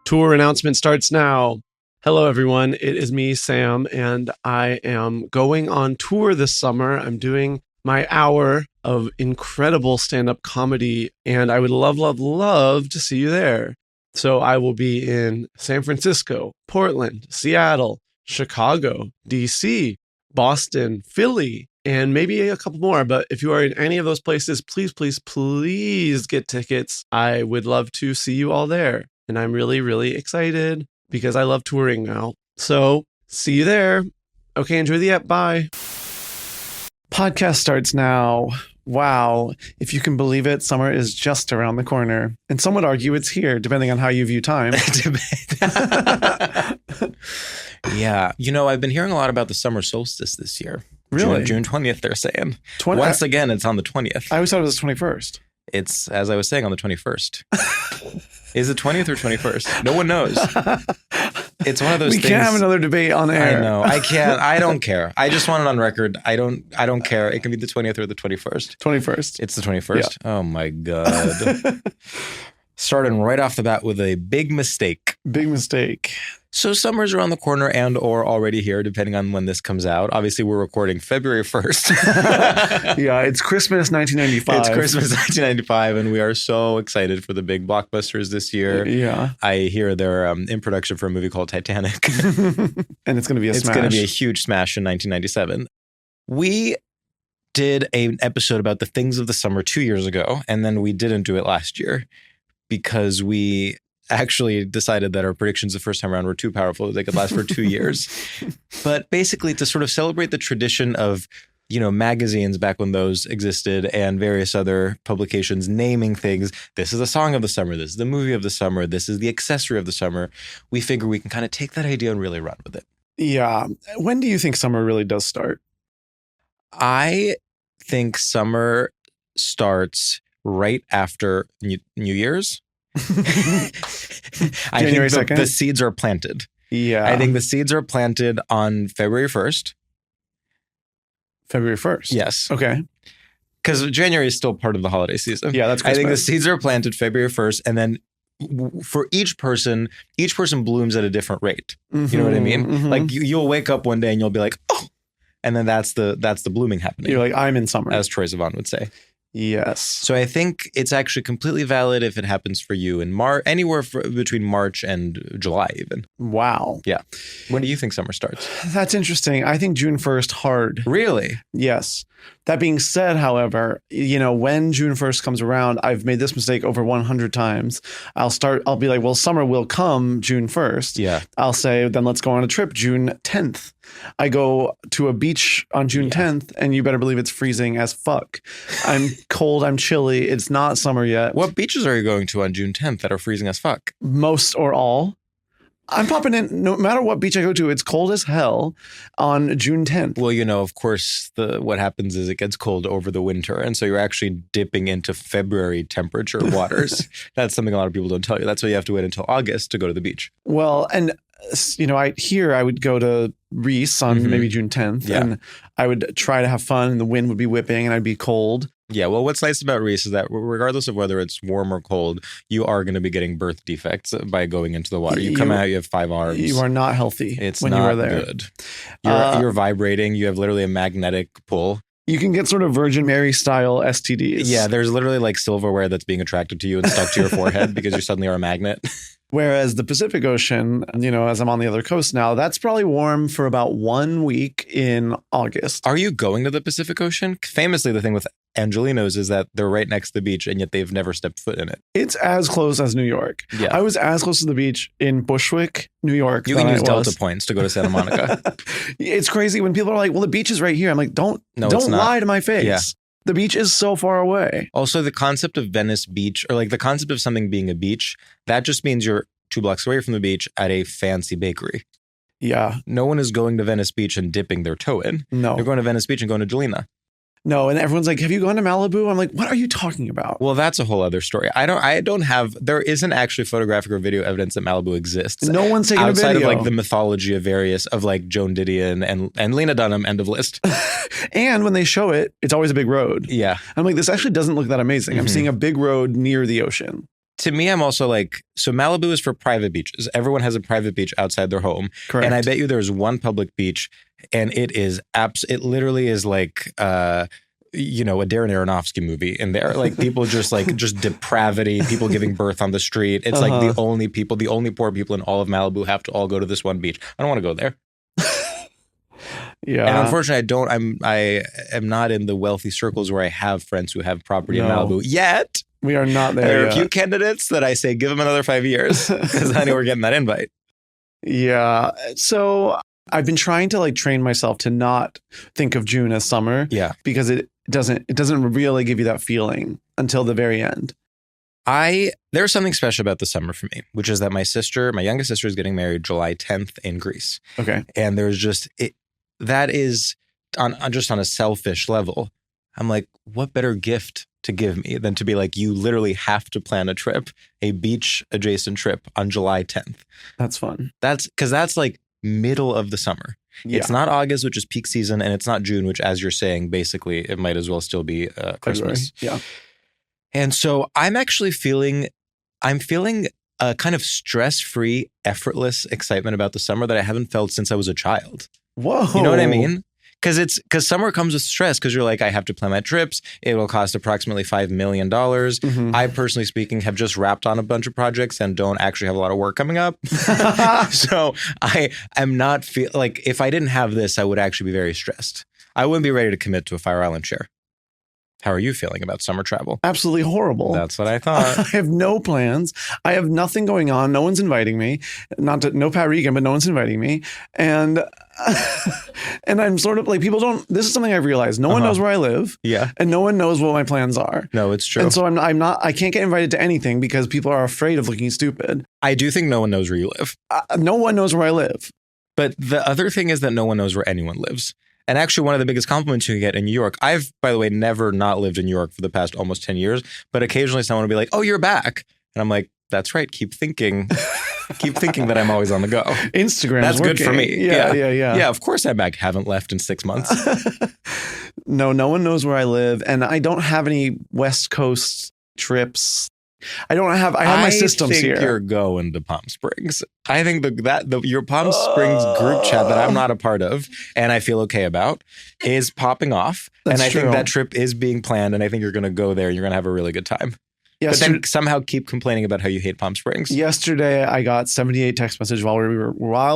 Tour announcement starts now. Hello, everyone. It is me, Sam, and I am going on tour this summer. I'm doing my hour of incredible stand-up comedy, and I would love, love, love to see you there. So I will be in San Francisco, Portland, Seattle, Chicago, DC, Boston, Philly, and maybe a couple more. But if you are in any of those places, please, please, please get tickets. I would love to see you all there. And I'm really, really excited because I love touring now. So see you there. Okay, enjoy the app. Bye. Podcast starts now. Wow. If you can believe it, summer is just around the corner. And some would argue it's here, depending on how you view time. Yeah. You know, I've been hearing a lot about the summer solstice this year. Really? June 20th, they're saying. Once again, it's on the 20th. I always thought it was the 21st. It's, as I was saying, on the 21st. Is it 20th or 21st? No one knows. It's one of those things. We can't have another debate on air. I know. I can't. I don't care. I just want it on record. I don't care. It can be the 20th or the 21st. 21st. It's the 21st? Yeah. Oh, my God. Starting right off the bat with a big mistake. Big mistake. So summer's around the corner and or already here, depending on when this comes out. Obviously, we're recording February 1st. Yeah, it's Christmas 1995. It's Christmas 1995, and we are so excited for the big blockbusters this year. Yeah. I hear they're in production for a movie called Titanic. And it's going to be a smash. It's going to be a huge smash in 1997. We did an episode about the things of the summer 2 years ago, and then we didn't do it last year because we actually decided that our predictions the first time around were too powerful. They could last for 2 years. But basically to sort of celebrate the tradition of, you know, magazines back when those existed and various other publications naming things. This is a song of the summer. This is the movie of the summer. This is the accessory of the summer. We figure we can kind of take that idea and really run with it. Yeah. When do you think summer really does start? I think summer starts right after New Year's. I January think 2nd? the seeds are planted. Yeah. I think the seeds are planted on February 1st. February 1st? Yes. Okay. Because January is still part of the holiday season. Yeah, that's Christmas. I think the seeds are planted February 1st, and then for each person blooms at a different rate. Mm-hmm, you know what I mean? Mm-hmm. Like you'll wake up one day and you'll be like, oh, and then that's the blooming happening. You're like, I'm in summer. As Troye Sivan would say. Yes. So I think it's actually completely valid if it happens for you in anywhere between March and July even. Wow. Yeah. When do you think summer starts? That's interesting. I think June 1st hard. Really? Yes. That being said, however, you know, when June 1st comes around, I've made this mistake over 100 times. I'll be like, well, summer will come June 1st. Yeah. I'll say, then let's go on a trip June 10th. I go to a beach on June 10th, and you better believe it's freezing as fuck. I'm cold. I'm chilly. It's not summer yet. What beaches are you going to on June 10th that are freezing as fuck? Most or all. I'm popping in, no matter what beach I go to, it's cold as hell on June 10th. Well, you know, of course, what happens is it gets cold over the winter. And so you're actually dipping into February temperature waters. That's something a lot of people don't tell you. That's why you have to wait until August to go to the beach. Well, and, you know, I would go to Reese on maybe June 10th. Yeah. And I would try to have fun, and the wind would be whipping and I'd be cold. Yeah, well, what's nice about Reese is that regardless of whether it's warm or cold, you are going to be getting birth defects by going into the water. You come out, you have 5 arms. You are not healthy when you are there. Good. You're vibrating. You have literally a magnetic pull. You can get sort of Virgin Mary style STDs. Yeah, there's literally like silverware that's being attracted to you and stuck to your forehead because you suddenly are a magnet. Whereas the Pacific Ocean, you know, as I'm on the other coast now, that's probably warm for about 1 week in August. Are you going to the Pacific Ocean? Famously, the thing with Angelinos is that they're right next to the beach and yet they've never stepped foot in it. It's as close as New York. Yeah. I was as close to the beach in Bushwick, New York. You can use Delta points to go to Santa Monica. It's crazy when people are like, well, the beach is right here. I'm like, don't lie to my face. Yeah. The beach is so far away. Also, the concept of Venice Beach, or like the concept of something being a beach, that just means you're 2 blocks away from the beach at a fancy bakery. Yeah. No one is going to Venice Beach and dipping their toe in. No. They're going to Venice Beach and going to Jelena. No, and everyone's like, have you gone to Malibu? I'm like, what are you talking about? Well, that's a whole other story. There isn't actually photographic or video evidence that Malibu exists. No one's taking a video. Outside of like the mythology of like Joan Didion and Lena Dunham, end of list. And when they show it, it's always a big road. Yeah. I'm like, this actually doesn't look that amazing. I'm seeing a big road near the ocean. To me, I'm also like, so Malibu is for private beaches. Everyone has a private beach outside their home. Correct. And I bet you there's one public beach and it is it literally is like, a Darren Aronofsky movie in there. Like people just depravity, people giving birth on the street. It's like the only poor people in all of Malibu have to all go to this one beach. I don't want to go there. Yeah. And unfortunately, I am not in the wealthy circles where I have friends who have property in Malibu yet. We are not there. There are a few candidates that I say, give them another 5 years because I know we're getting that invite. Yeah. So I've been trying to like train myself to not think of June as summer. Yeah. Because it doesn't really give you that feeling until the very end. There's something special about the summer for me, which is that my youngest sister is getting married July 10th in Greece. Okay. And there's that is on a selfish level. I'm like, what better gift to give me than to be like, you literally have to plan a beach adjacent trip on July 10th. That's fun. That's because that's like middle of the summer. Yeah. It's not August, which is peak season, and it's not June, which, as you're saying, basically it might as well still be Christmas. February. Yeah. And so I'm feeling a kind of stress-free, effortless excitement about the summer that I haven't felt since I was a child. Whoa. You know what I mean? Because summer comes with stress because you're like, I have to plan my trips. It will cost approximately $5 million. Mm-hmm. I, personally speaking, have just wrapped on a bunch of projects and don't actually have a lot of work coming up. So I am not like, if I didn't have this, I would actually be very stressed. I wouldn't be ready to commit to a Fire Island share. How are you feeling about summer travel? Absolutely horrible. That's what I thought. I have no plans. I have nothing going on. No one's inviting me. No Pat Regan, but no one's inviting me. And I'm sort of like, this is something I've realized. No one knows where I live. Yeah. And no one knows what my plans are. No, it's true. And so I can't get invited to anything because people are afraid of looking stupid. I do think no one knows where you live. No one knows where I live. But the other thing is that no one knows where anyone lives. And actually, one of the biggest compliments you can get in New York, I've, by the way, never not lived in New York for the past almost 10 years, but occasionally someone will be like, oh, you're back. And I'm like, that's right. Keep thinking that I'm always on the go. Instagram. That's good for me. Yeah. Yeah, of course I'm back. Haven't left in 6 months. No one knows where I live. And I don't have any West Coast trips. I have my systems here. I think you're going to Palm Springs. I think your Palm Springs group chat that I'm not a part of and I feel okay about is popping off. That's and I true. think that trip is being planned and I think you're going to go there and you're going to have a really good time. But then somehow keep complaining about how you hate Palm Springs. Yesterday, I got 78 text messages while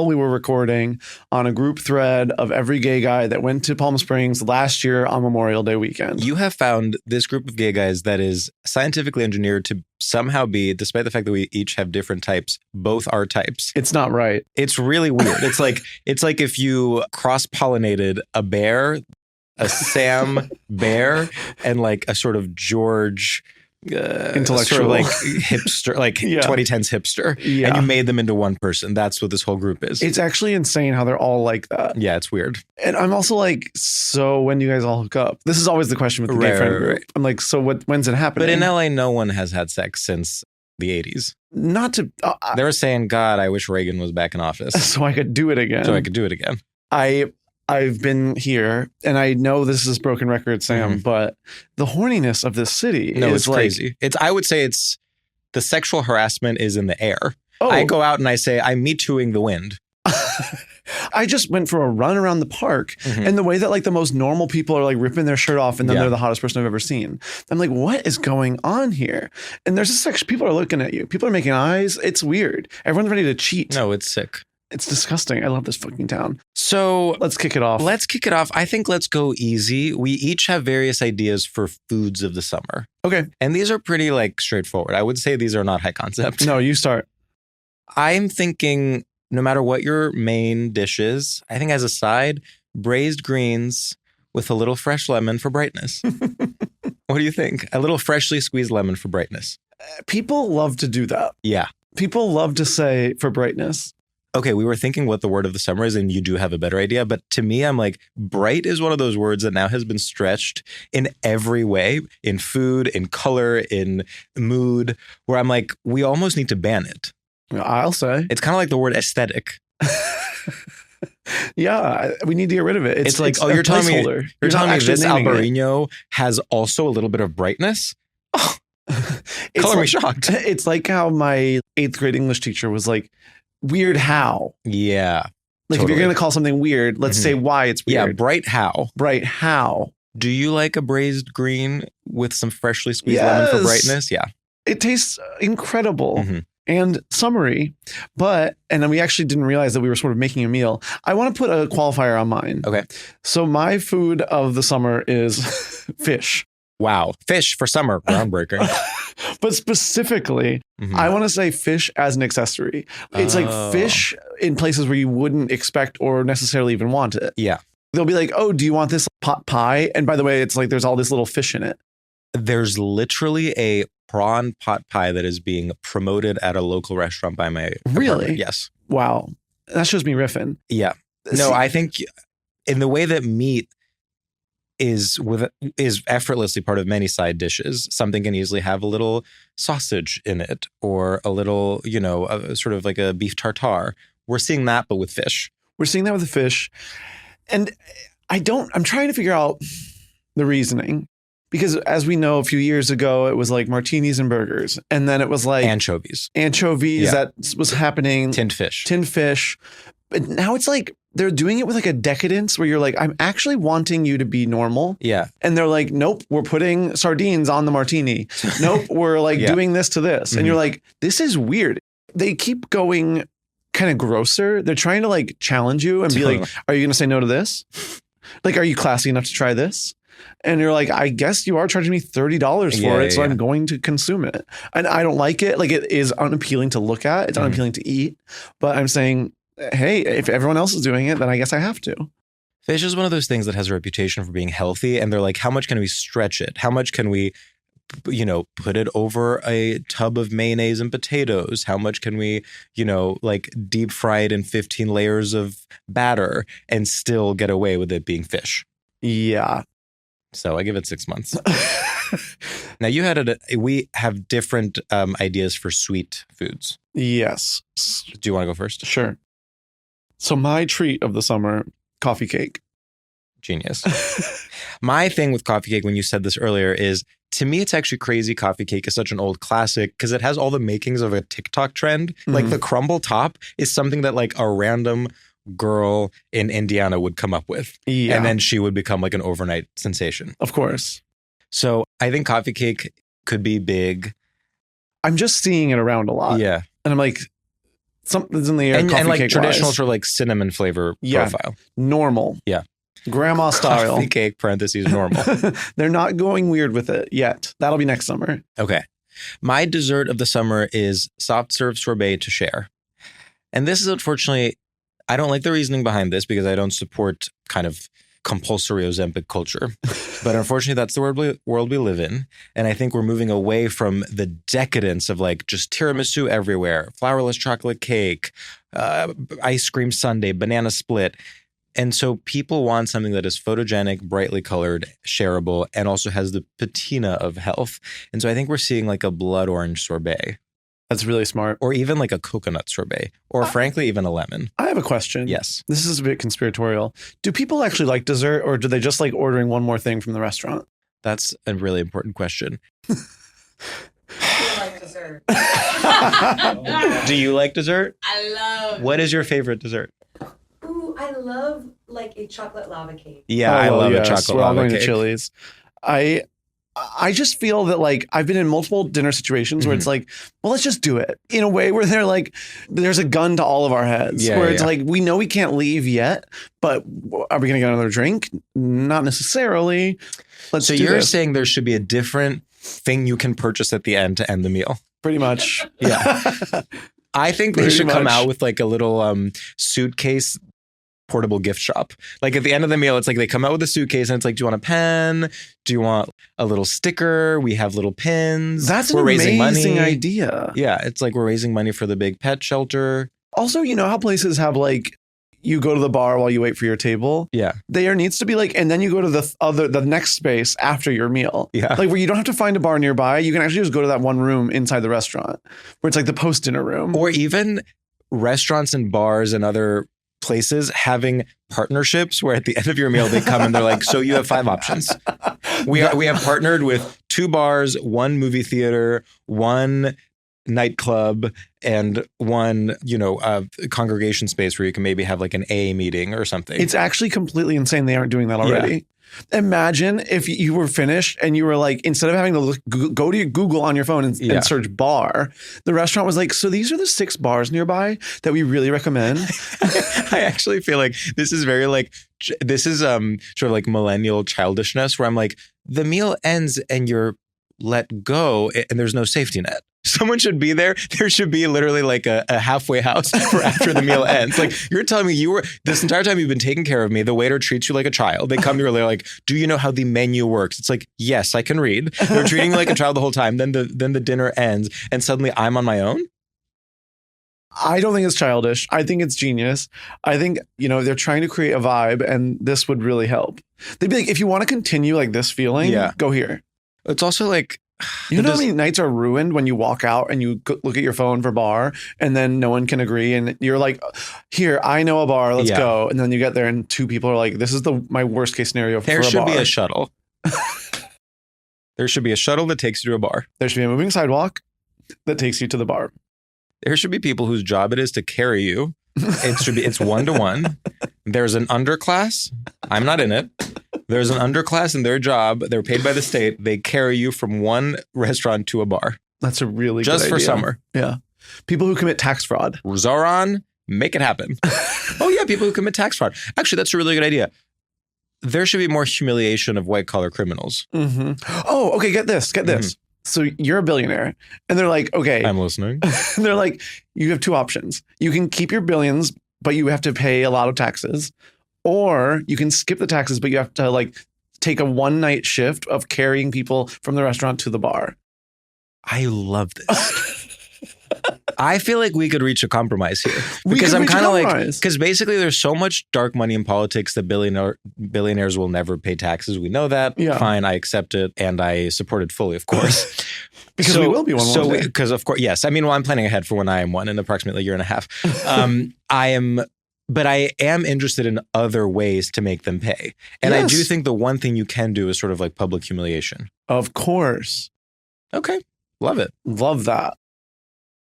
we were recording on a group thread of every gay guy that went to Palm Springs last year on Memorial Day weekend. You have found this group of gay guys that is scientifically engineered to somehow be, despite the fact that we each have different types, both our types. It's not right. It's really weird. It's like if you cross-pollinated a bear, a Sam bear, and like a sort of George intellectual, sort of like hipster, like 2010s hipster, and you made them into one person. That's what this whole group is. It's actually insane how they're all like that. Yeah, it's weird. And I'm also like, so when do you guys all hook up? This is always the question with the gay friend group. I'm like, so when's it happening? But in LA, no one has had sex since the 80s. Not to. They were saying, God, I wish Reagan was back in office. So I could do it again. I've been here, and I know this is broken record, Sam, but the horniness of this city is it's crazy. I would say it's the sexual harassment is in the air. Oh. I go out and I say, I'm Me Tooing the wind. I just went for a run around the park, and the way that like the most normal people are like ripping their shirt off, and then they're the hottest person I've ever seen. I'm like, what is going on here? And there's this section, people are looking at you. People are making eyes. It's weird. Everyone's ready to cheat. No, it's sick. It's disgusting. I love this fucking town. So let's kick it off. I think let's go easy. We each have various ideas for foods of the summer. Okay. And these are pretty like straightforward. I would say these are not high concept. No, you start. I'm thinking no matter what your main dish is, I think as a side, braised greens with a little fresh lemon for brightness. What do you think? A little freshly squeezed lemon for brightness. People love to do that. Yeah. People love to say for brightness. Okay, we were thinking what the word of the summer is, and you do have a better idea. But to me, I'm like, bright is one of those words that now has been stretched in every way, in food, in color, in mood, where I'm like, we almost need to ban it. I'll say. It's kind of like the word aesthetic. Yeah, we need to get rid of it. It's like, you're telling me this Albarino has also a little bit of brightness? Oh, Color me shocked. It's like how my 8th grade English teacher was like, weird how. Yeah. Like if you're going to call something weird, let's say why it's weird. Yeah, bright how. Bright how. Do you like a braised green with some freshly squeezed lemon for brightness? Yeah. It tastes incredible and summery, and then we actually didn't realize that we were sort of making a meal. I want to put a qualifier on mine. Okay. So my food of the summer is fish. Wow. Fish for summer. Groundbreaking. But specifically, I want to say fish as an accessory. It's like fish in places where you wouldn't expect or necessarily even want it. Yeah. They'll be like, oh, do you want this pot pie? And by the way, it's like there's all this little fish in it. There's literally a prawn pot pie that is being promoted at a local restaurant by my Really? apartment. Yes. Wow. That's just me riffing. Yeah. No, I think in the way that meat is effortlessly part of many side dishes, something can easily have a little sausage in it or a little, sort of like a beef tartare. We're seeing that, but with fish. We're seeing that with the fish. And I'm trying to figure out the reasoning. Because as we know, a few years ago, it was like martinis and burgers. And then it was like anchovies. That was happening. Tinned fish. But now it's like they're doing it with like a decadence where you're like, I'm actually wanting you to be normal. Yeah. And they're like, nope, we're putting sardines on the martini. Nope, we're like doing this to this. And you're like, this is weird. They keep going kind of grosser. They're trying to like challenge you and be like, are you going to say no to this? Like, are you classy enough to try this? And you're like, I guess you are charging me $30 for it, so I'm going to consume it. And I don't like it. Like, it is unappealing to look at. It's unappealing to eat. But I'm saying, hey, if everyone else is doing it, then I guess I have to. Fish is one of those things that has a reputation for being healthy. And they're like, how much can we stretch it? How much can we, put it over a tub of mayonnaise and potatoes? How much can we, like deep fry it in 15 layers of batter and still get away with it being fish? Yeah. So I give it 6 months. Now we have different ideas for sweet foods. Yes. Do you want to go first? Sure. So my treat of the summer, coffee cake. Genius. My thing with coffee cake, when you said this earlier, is to me, it's actually crazy. Coffee cake is such an old classic because it has all the makings of a TikTok trend. Like the crumble top is something that like a random girl in Indiana would come up with. Yeah. And then she would become like an overnight sensation. Of course. So I think coffee cake could be big. I'm just seeing it around a lot. Yeah. And I'm like, something's in the air. And like traditional sort of like cinnamon flavor profile. Normal. Yeah. Grandma style. Coffee cake, parentheses, normal. They're not going weird with it yet. That'll be next summer. Okay. My dessert of the summer is soft serve sorbet to share. And this is unfortunately, I don't like the reasoning behind this because I don't support kind of compulsory Ozempic culture. But unfortunately, that's the world we live in. And I think we're moving away from the decadence of like just tiramisu everywhere, flourless chocolate cake, ice cream sundae, banana split. And so people want something that is photogenic, brightly colored, shareable, and also has the patina of health. And so I think we're seeing like a blood orange sorbet. That's really smart. Or even like a coconut sorbet. Or frankly, even a lemon. I have a question. Yes. This is a bit conspiratorial. Do people actually like dessert or do they just like ordering one more thing from the restaurant? That's a really important question. I like dessert. Do you like dessert? I love. What is your favorite dessert? Ooh, I love like a chocolate lava cake. Yeah, I love a chocolate We're all lava going cake. to Chili's. I just feel that like I've been in multiple dinner situations where it's like, well, let's just do it in a way where they're like, there's a gun to all of our heads where it's like, we know we can't leave yet, but are we going to get another drink? Not necessarily. So you're saying there should be a different thing you can purchase at the end to end the meal? Pretty much. Yeah. I think they should come out with like a little suitcase portable gift shop. Like at the end of the meal, it's like they come out with a suitcase and it's like, do you want a pen? Do you want a little sticker? We have little pins. That's we're an raising amazing money. idea. Yeah. It's like we're raising money for the big pet shelter. Also, you know how places have like, you go to the bar while you wait for your table. Yeah. There needs to be like, and then you go to the next space after your meal. Yeah. Like where you don't have to find a bar nearby. You can actually just go to that one room inside the restaurant where it's like the post-dinner room. Or even restaurants and bars and other places having partnerships where at the end of your meal they come and they're like, so you have 5 options. We have partnered with 2 bars, 1 movie theater, 1 nightclub, and 1, congregation space where you can maybe have like an A meeting or something. It's actually completely insane they aren't doing that already. Yeah. Imagine if you were finished and you were like, instead of having to go to your Google on your phone and search bar, the restaurant was like, so these are the 6 bars nearby that we really recommend. I actually feel like this is very like, this is sort of like millennial childishness where I'm like, the meal ends and you're let go and there's no safety net. Someone should be there. There should be literally like a halfway house for after the meal ends. Like, you're telling me this entire time you've been taking care of me. The waiter treats you like a child. They come here, they're like, do you know how the menu works? It's like, yes, I can read. They're treating me like a child the whole time. Then the dinner ends and suddenly I'm on my own. I don't think it's childish. I think it's genius. I think, they're trying to create a vibe and this would really help. They'd be like, if you want to continue like this feeling, go here. It's also like, you know how many nights are ruined when you walk out and you look at your phone for bar and then no one can agree and you're like, here, I know a bar, let's go. And then you get there and 2 people are like, this is my worst case scenario for a bar. There should be a shuttle. There should be a shuttle that takes you to a bar. There should be a moving sidewalk that takes you to the bar. There should be people whose job it is to carry you. It's 1-to-1. There's an underclass. I'm not in it. There's an underclass in their job. They're paid by the state. They carry you from one restaurant to a bar. That's a really good idea. Just for summer. Yeah. People who commit tax fraud. Zoran, make it happen. Oh, yeah. People who commit tax fraud. Actually, that's a really good idea. There should be more humiliation of white collar criminals. Mm-hmm. Oh, okay. Get this. So you're a billionaire and they're like, okay. I'm listening. They're like, you have 2 options. You can keep your billions, but you have to pay a lot of taxes. Or you can skip the taxes, but you have to like take a 1-night shift of carrying people from the restaurant to the bar. I love this. I feel like we could reach a compromise here. Because I'm kind of like, because basically there's so much dark money in politics that billionaires will never pay taxes. We know that. Yeah. Fine, I accept it. And I support it fully, of course. Because we will be one day. Because of course, yes. I mean, I'm planning ahead for when I am one in approximately a year and a half. But I am interested in other ways to make them pay. And I do think the one thing you can do is sort of like public humiliation. Of course. Okay. Love it. Love that.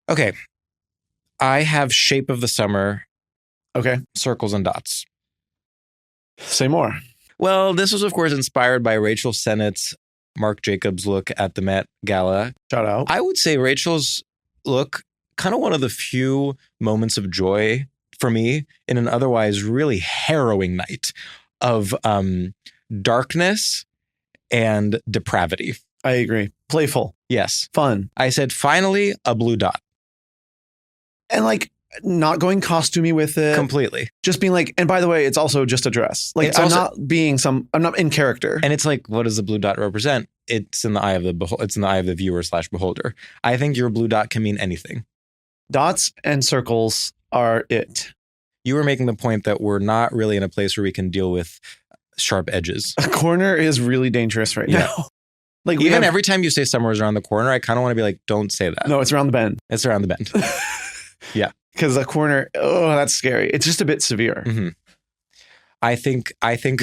Okay. I have shape of the summer. Okay. Circles and dots. Say more. Well, this was, of course, inspired by Rachel Sennett's Marc Jacobs look at the Met Gala. Shout out. I would say Rachel's look, kind of one of the few moments of joy for me in an otherwise really harrowing night of darkness and depravity. I agree. Playful. Yes. Fun. I said, finally, a blue dot. And like not going costumey with it. Completely. Just being like, and by the way, it's also just a dress. Like I'm not in character. And it's like, what does the blue dot represent? It's in the eye of the viewer / beholder. I think your blue dot can mean anything. Dots and circles are it. You were making the point that we're not really in a place where we can deal with sharp edges. A corner is really dangerous right now. Like even every time you say summer is around the corner, I kind of want to be like, don't say that. No, it's around the bend. It's around the bend. Yeah. Because a corner, that's scary. It's just a bit severe. Mm-hmm. I think I think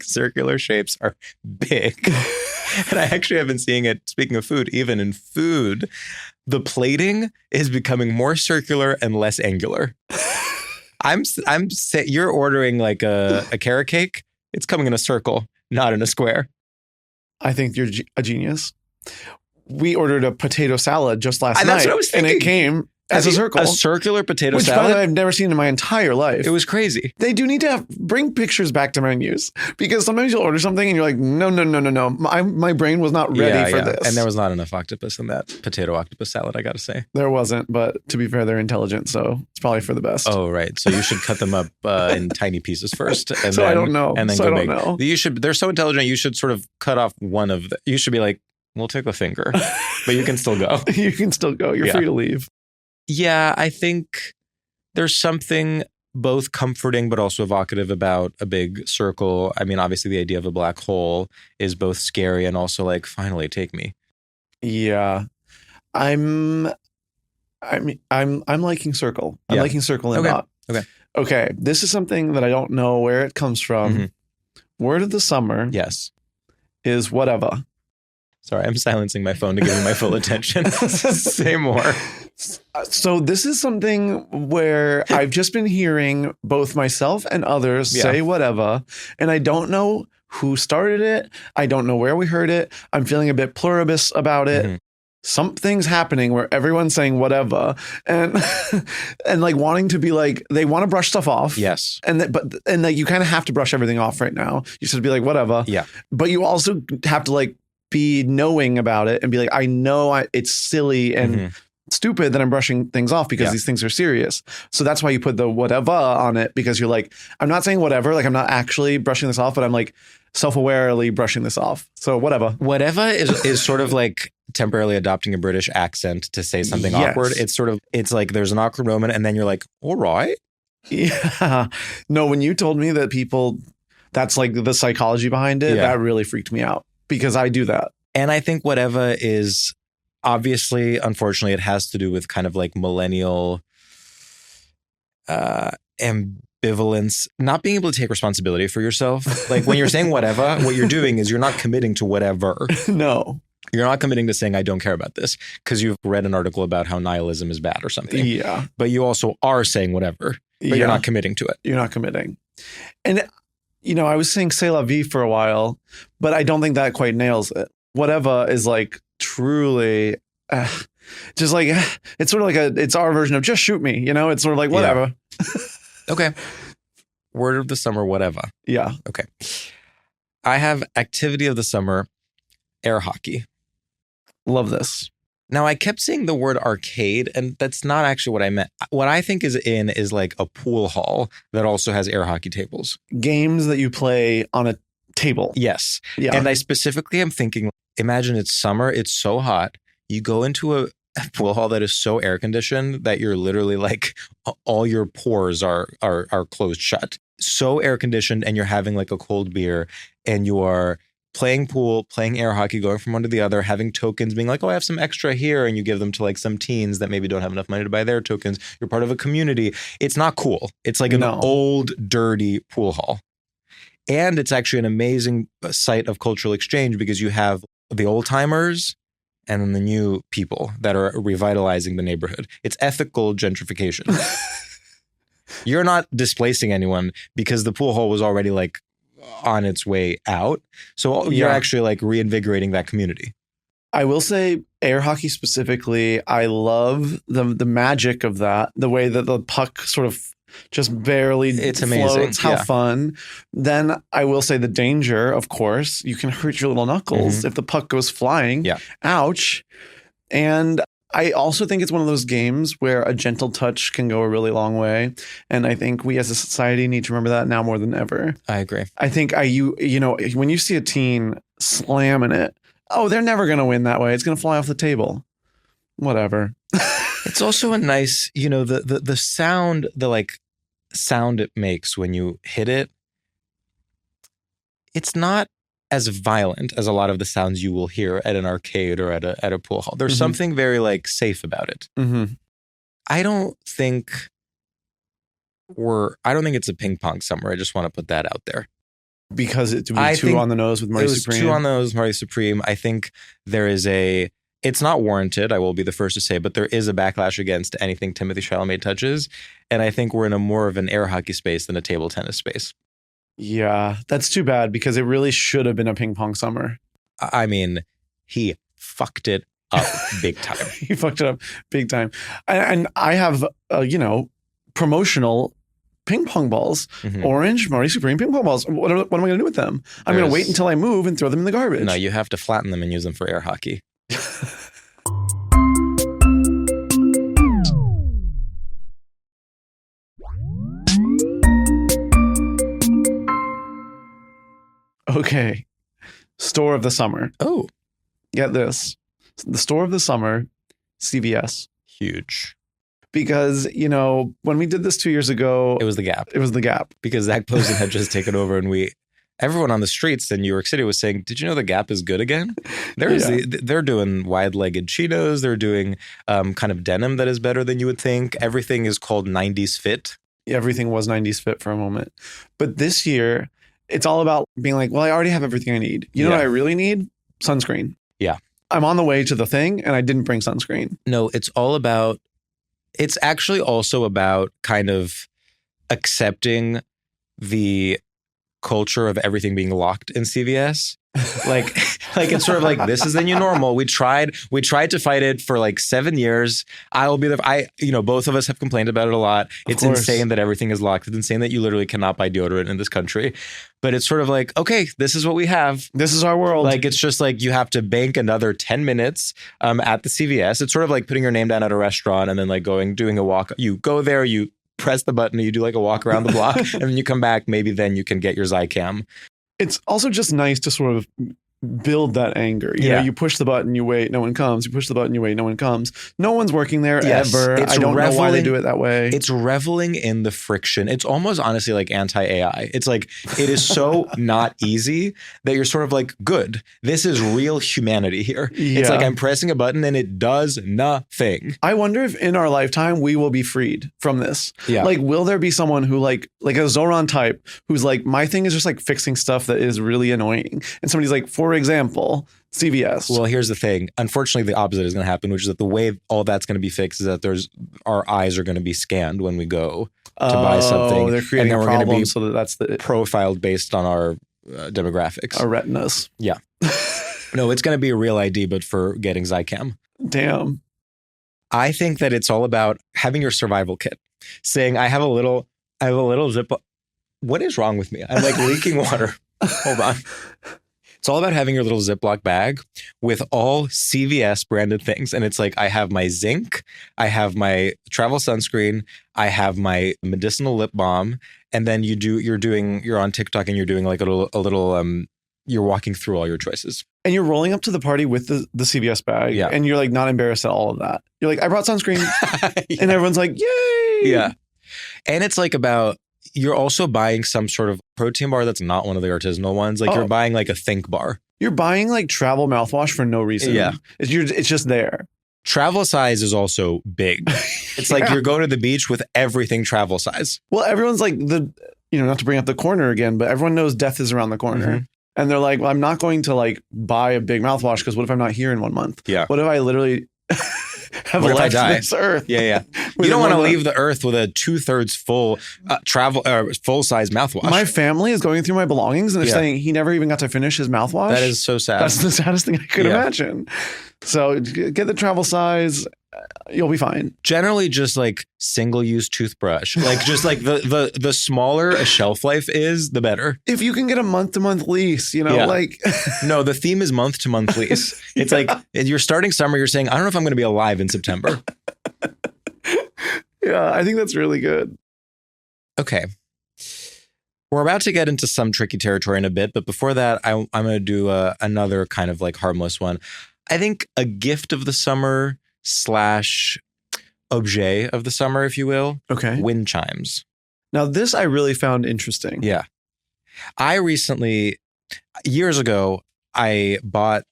circular shapes are big. And I actually have been seeing it, speaking of food, even in food, the plating is becoming more circular and less angular. You're ordering like a carrot cake. It's coming in a circle, not in a square. I think you're a genius. We ordered a potato salad just last night. That's what I was thinking. And it came as a circle. A circular potato salad? Which, by the way, I've never seen in my entire life. It was crazy. They do need to bring pictures back to menus because sometimes you'll order something and you're like, no. My brain was not ready for this. And there was not enough octopus in that potato octopus salad, I got to say. There wasn't, but to be fair, they're intelligent, so it's probably for the best. Oh, right. So you should cut them up in tiny pieces first. And so then, I don't know. And then so go I don't know. They're so intelligent, you should sort of cut off one of them. You should be like, we'll take a finger, but you can still go. You can still go. You're free to leave. Yeah, I think there's something both comforting but also evocative about a big circle. I mean, obviously the idea of a black hole is both scary and also like, finally, take me. Yeah. I'm liking circle. I'm liking circle and dot. Okay. This is something that I don't know where it comes from. Mm-hmm. Word of the summer. Yes. is whatever. Sorry, I'm silencing my phone to give you my full attention. Say more. So this is something where I've just been hearing both myself and others say whatever, and I don't know who started it. I don't know where we heard it. I'm feeling a bit pluribus about it. Mm-hmm. Something's happening where everyone's saying whatever and and like wanting to be like, they want to brush stuff off. Yes. And like you kind of have to brush everything off right now. You should be like, whatever. Yeah. But you also have to like be knowing about it and be like, I know it's silly and stupid that I'm brushing things off because these things are serious. So that's why you put the whatever on it, because you're like, I'm not saying whatever, like I'm not actually brushing this off, but I'm like self-awarely brushing this off. So whatever. Whatever is sort of like temporarily adopting a British accent to say something awkward. It's like there's an awkward moment and then you're like, all right. Yeah. No, when you told me that that's like the psychology behind it, that really freaked me out because I do that. And I think whatever is obviously, unfortunately, it has to do with kind of like millennial ambivalence, not being able to take responsibility for yourself. Like when you're saying whatever, what you're doing is you're not committing to whatever. No. You're not committing to saying, I don't care about this because you've read an article about how nihilism is bad or something. Yeah. But you also are saying whatever, but you're not committing to it. You're not committing. And, I was saying c'est la vie for a while, but I don't think that quite nails it. Whatever is like truly just like, it's sort of like it's our version of just shoot me, it's sort of like whatever. Yeah. Okay. Word of the summer, whatever. Yeah. Okay. I have activity of the summer, air hockey. Love this. Now, I kept saying the word arcade, and that's not actually what I meant. What I think is like a pool hall that also has air hockey tables. Games that you play on a table. Yes. Yeah. And I specifically am thinking, imagine it's summer, it's so hot. You go into a pool hall that is so air conditioned that you're literally like all your pores are closed shut. So air conditioned, and you're having like a cold beer, and you are playing pool, playing air hockey, going from one to the other, having tokens, being like, oh, I have some extra here. And you give them to like some teens that maybe don't have enough money to buy their tokens. You're part of a community. It's not cool. It's like an old, dirty pool hall. And it's actually an amazing site of cultural exchange because you have the old timers and then the new people that are revitalizing the neighborhood. It's ethical gentrification. You're not displacing anyone because the pool hall was already like on its way out. So you're actually like reinvigorating that community. I will say air hockey specifically, I love the magic of that. The way that the puck sort of just barely it's amazing. Floats. How fun. Then I will say the danger, of course, you can hurt your little knuckles if the puck goes flying. Yeah. Ouch. And I also think it's one of those games where a gentle touch can go a really long way. And I think we as a society need to remember that now more than ever. I agree. I think when you see a teen slamming it, they're never going to win that way. It's going to fly off the table. Whatever. It's also a nice, the sound, sound it makes when you hit it. It's not as violent as a lot of the sounds you will hear at an arcade or at a pool hall. There's something very like safe about it. I don't think it's a ping pong summer. I just want to put that out there. Because it would be too on the nose with Marty Supreme. Too on the nose with Marty Supreme. I think there is it's not warranted, I will be the first to say, but there is a backlash against anything Timothée Chalamet touches. And I think we're in a more of an air hockey space than a table tennis space. Yeah, that's too bad because it really should have been a ping pong summer. I mean, he fucked it up big time. He fucked it up big time. And I have, promotional ping pong balls, orange Marty Supreme ping pong balls. What am I going to do with them? I'm going to wait until I move and throw them in the garbage. No, you have to flatten them and use them for air hockey. Okay. Store of the summer. Oh. Get this. The store of the summer, CVS. Huge. Because, when we did this 2 years ago... It was the Gap. It was the Gap. Because Zach Posen had just taken over and everyone on the streets in New York City was saying, did you know the Gap is good again? They're doing wide-legged chinos. They're doing kind of denim that is better than you would think. Everything is called 90s fit. Everything was 90s fit for a moment. But this year, it's all about being like, well, I already have everything I need. You know what I really need? Sunscreen. Yeah. I'm on the way to the thing and I didn't bring sunscreen. No, it's actually also about kind of accepting the culture of everything being locked in CVS. like it's sort of like, this is the new normal. We tried to fight it for like 7 years. Both of us have complained about it a lot. It's insane that everything is locked. It's insane that you literally cannot buy deodorant in this country. But it's sort of like, okay, this is what we have. This is our world. Like, it's just like you have to bank another 10 minutes at the CVS. It's sort of like putting your name down at a restaurant and then like doing a walk. You go there, you press the button, you do like a walk around the block, and then you come back. Maybe then you can get your Zicam. It's also just nice to sort of build that anger. You know, you push the button, you wait, no one comes. You push the button, you wait, no one comes. No one's working there ever. I don't know why they do it that way. It's reveling in the friction. It's almost honestly like anti-AI. It's like, it is so not easy that you're sort of like, good, this is real humanity here. Yeah. It's like I'm pressing a button and it does nothing. I wonder if in our lifetime we will be freed from this. Yeah. Like, will there be someone who like a Zoran type who's like, my thing is just like fixing stuff that is really annoying. And somebody's like, for example, CVS. Well, here's the thing. Unfortunately, the opposite is going to happen, which is that the way all that's going to be fixed is that our eyes are going to be scanned when we go to buy something. They're creating and then a we're going to be so that's the profiled based on our demographics. Our retinas. Yeah. No, it's going to be a real ID, but for getting Zicam. Damn. I think that it's all about having your survival kit. Saying, I have a little zip. What is wrong with me? I'm like leaking water. Hold on. It's all about having your little Ziploc bag with all CVS branded things. And it's like, I have my zinc, I have my travel sunscreen, I have my medicinal lip balm. And then you're on TikTok and you're doing like a little you're walking through all your choices. And you're rolling up to the party with the CVS bag. Yeah. And you're like not embarrassed at all of that. You're like, I brought sunscreen. Yeah. And everyone's like, yay. Yeah. And it's like about, you're also buying some sort of protein bar that's not one of the artisanal ones. Like you're buying like a Think bar. You're buying like travel mouthwash for no reason. Yeah. It's just there. Travel size is also big. It's like you're going to the beach with everything travel size. Well, everyone's like not to bring up the corner again, but everyone knows death is around the corner. Mm-hmm. And they're like, well, I'm not going to like buy a big mouthwash because what if I'm not here in 1 month? Yeah. What if I literally have what left if I die? This earth? Yeah. You don't want to leave the earth with a 2/3 full full size mouthwash. My family is going through my belongings and they're saying he never even got to finish his mouthwash. That is so sad. That's the saddest thing I could imagine. So get the travel size. You'll be fine. Generally, just like single-use toothbrush. Like just like the smaller a shelf life is, the better. If you can get a month-to-month lease, like no, the theme is month-to-month lease. It's like you're starting summer. You're saying, I don't know if I'm going to be alive in September. Yeah, I think that's really good. Okay. We're about to get into some tricky territory in a bit, but before that, I'm going to do another kind of like harmless one. I think a gift of the summer / objet of the summer, if you will. Okay. Wind chimes. Now, this I really found interesting. Yeah. I recently, years ago, I bought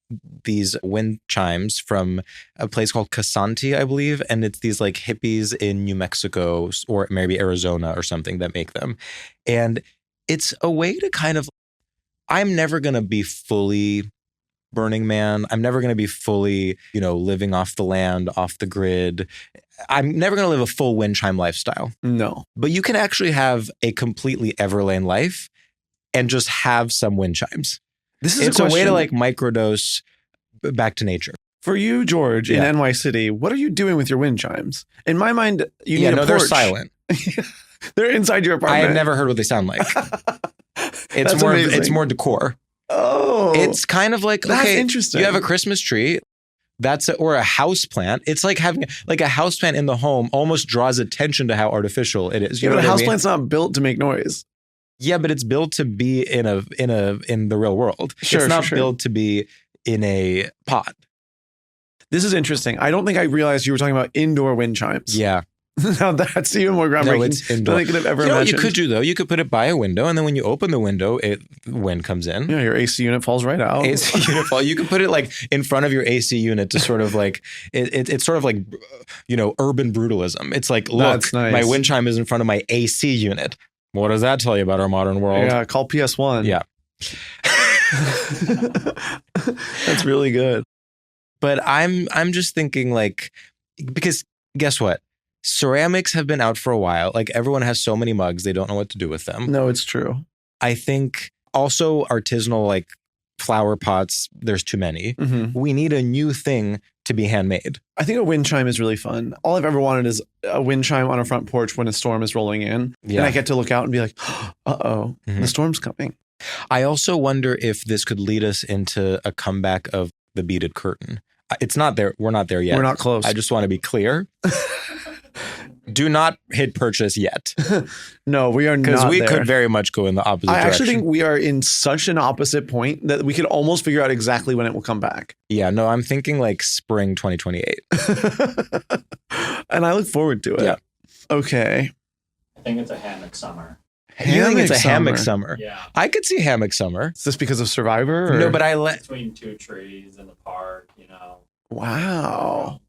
these wind chimes from a place called Casanti, I believe. And it's these like hippies in New Mexico or maybe Arizona or something that make them. And it's a way to kind of, I'm never going to be fully Burning Man. I'm never going to be fully, living off the land, off the grid. I'm never going to live a full wind chime lifestyle. No. But you can actually have a completely Everlane life and just have some wind chimes. It's a way to like microdose back to nature. For you, George, in NY City, what are you doing with your wind chimes? In my mind, you need a porch. They're silent. They're inside your apartment. I have never heard what they sound like. It's more decor. Oh, it's kind of like, that's interesting. You have a Christmas tree. Or a house plant. It's like having like a house plant in the home almost draws attention to how artificial it is. But a house plant's not built to make noise. Yeah, but it's built to be in the real world. It's not built to be in a pot. This is interesting. I don't think I realized you were talking about indoor wind chimes. Yeah. Now that's even more groundbreaking. No, it's indoor. Than I could have ever imagined. What you could do though, you could put it by a window, and then when you open the window, wind comes in. Yeah, your AC unit falls right out. You could put it like in front of your AC unit to sort of like it's sort of like urban brutalism. It's like, look, nice. My wind chime is in front of my AC unit. What does that tell you about our modern world? Yeah, call PS1. Yeah. That's really good. But I'm just thinking like, because guess what? Ceramics have been out for a while. Like everyone has so many mugs, they don't know what to do with them. No, it's true. I think also artisanal like flower pots, there's too many. Mm-hmm. We need a new thing to be handmade. I think a wind chime is really fun. All I've ever wanted is a wind chime on a front porch when a storm is rolling in. Yeah. And I get to look out and be like, uh-oh, the storm's coming. I also wonder if this could lead us into a comeback of the beaded curtain. It's not there. We're not there yet. We're not close. I just want to be clear. Do not hit purchase yet. No, we are not Because we there. could very much go in the opposite I direction. actually think we are in such an opposite point that we could almost figure out exactly when it will come back. Yeah, no, I'm thinking like spring 2028. And I look forward to it. Yeah. Okay. I think it's a hammock summer. You think it's a hammock summer? Yeah. I could see hammock summer. Is this because of Survivor? Or? No, but Between two trees in the park, you know. Wow.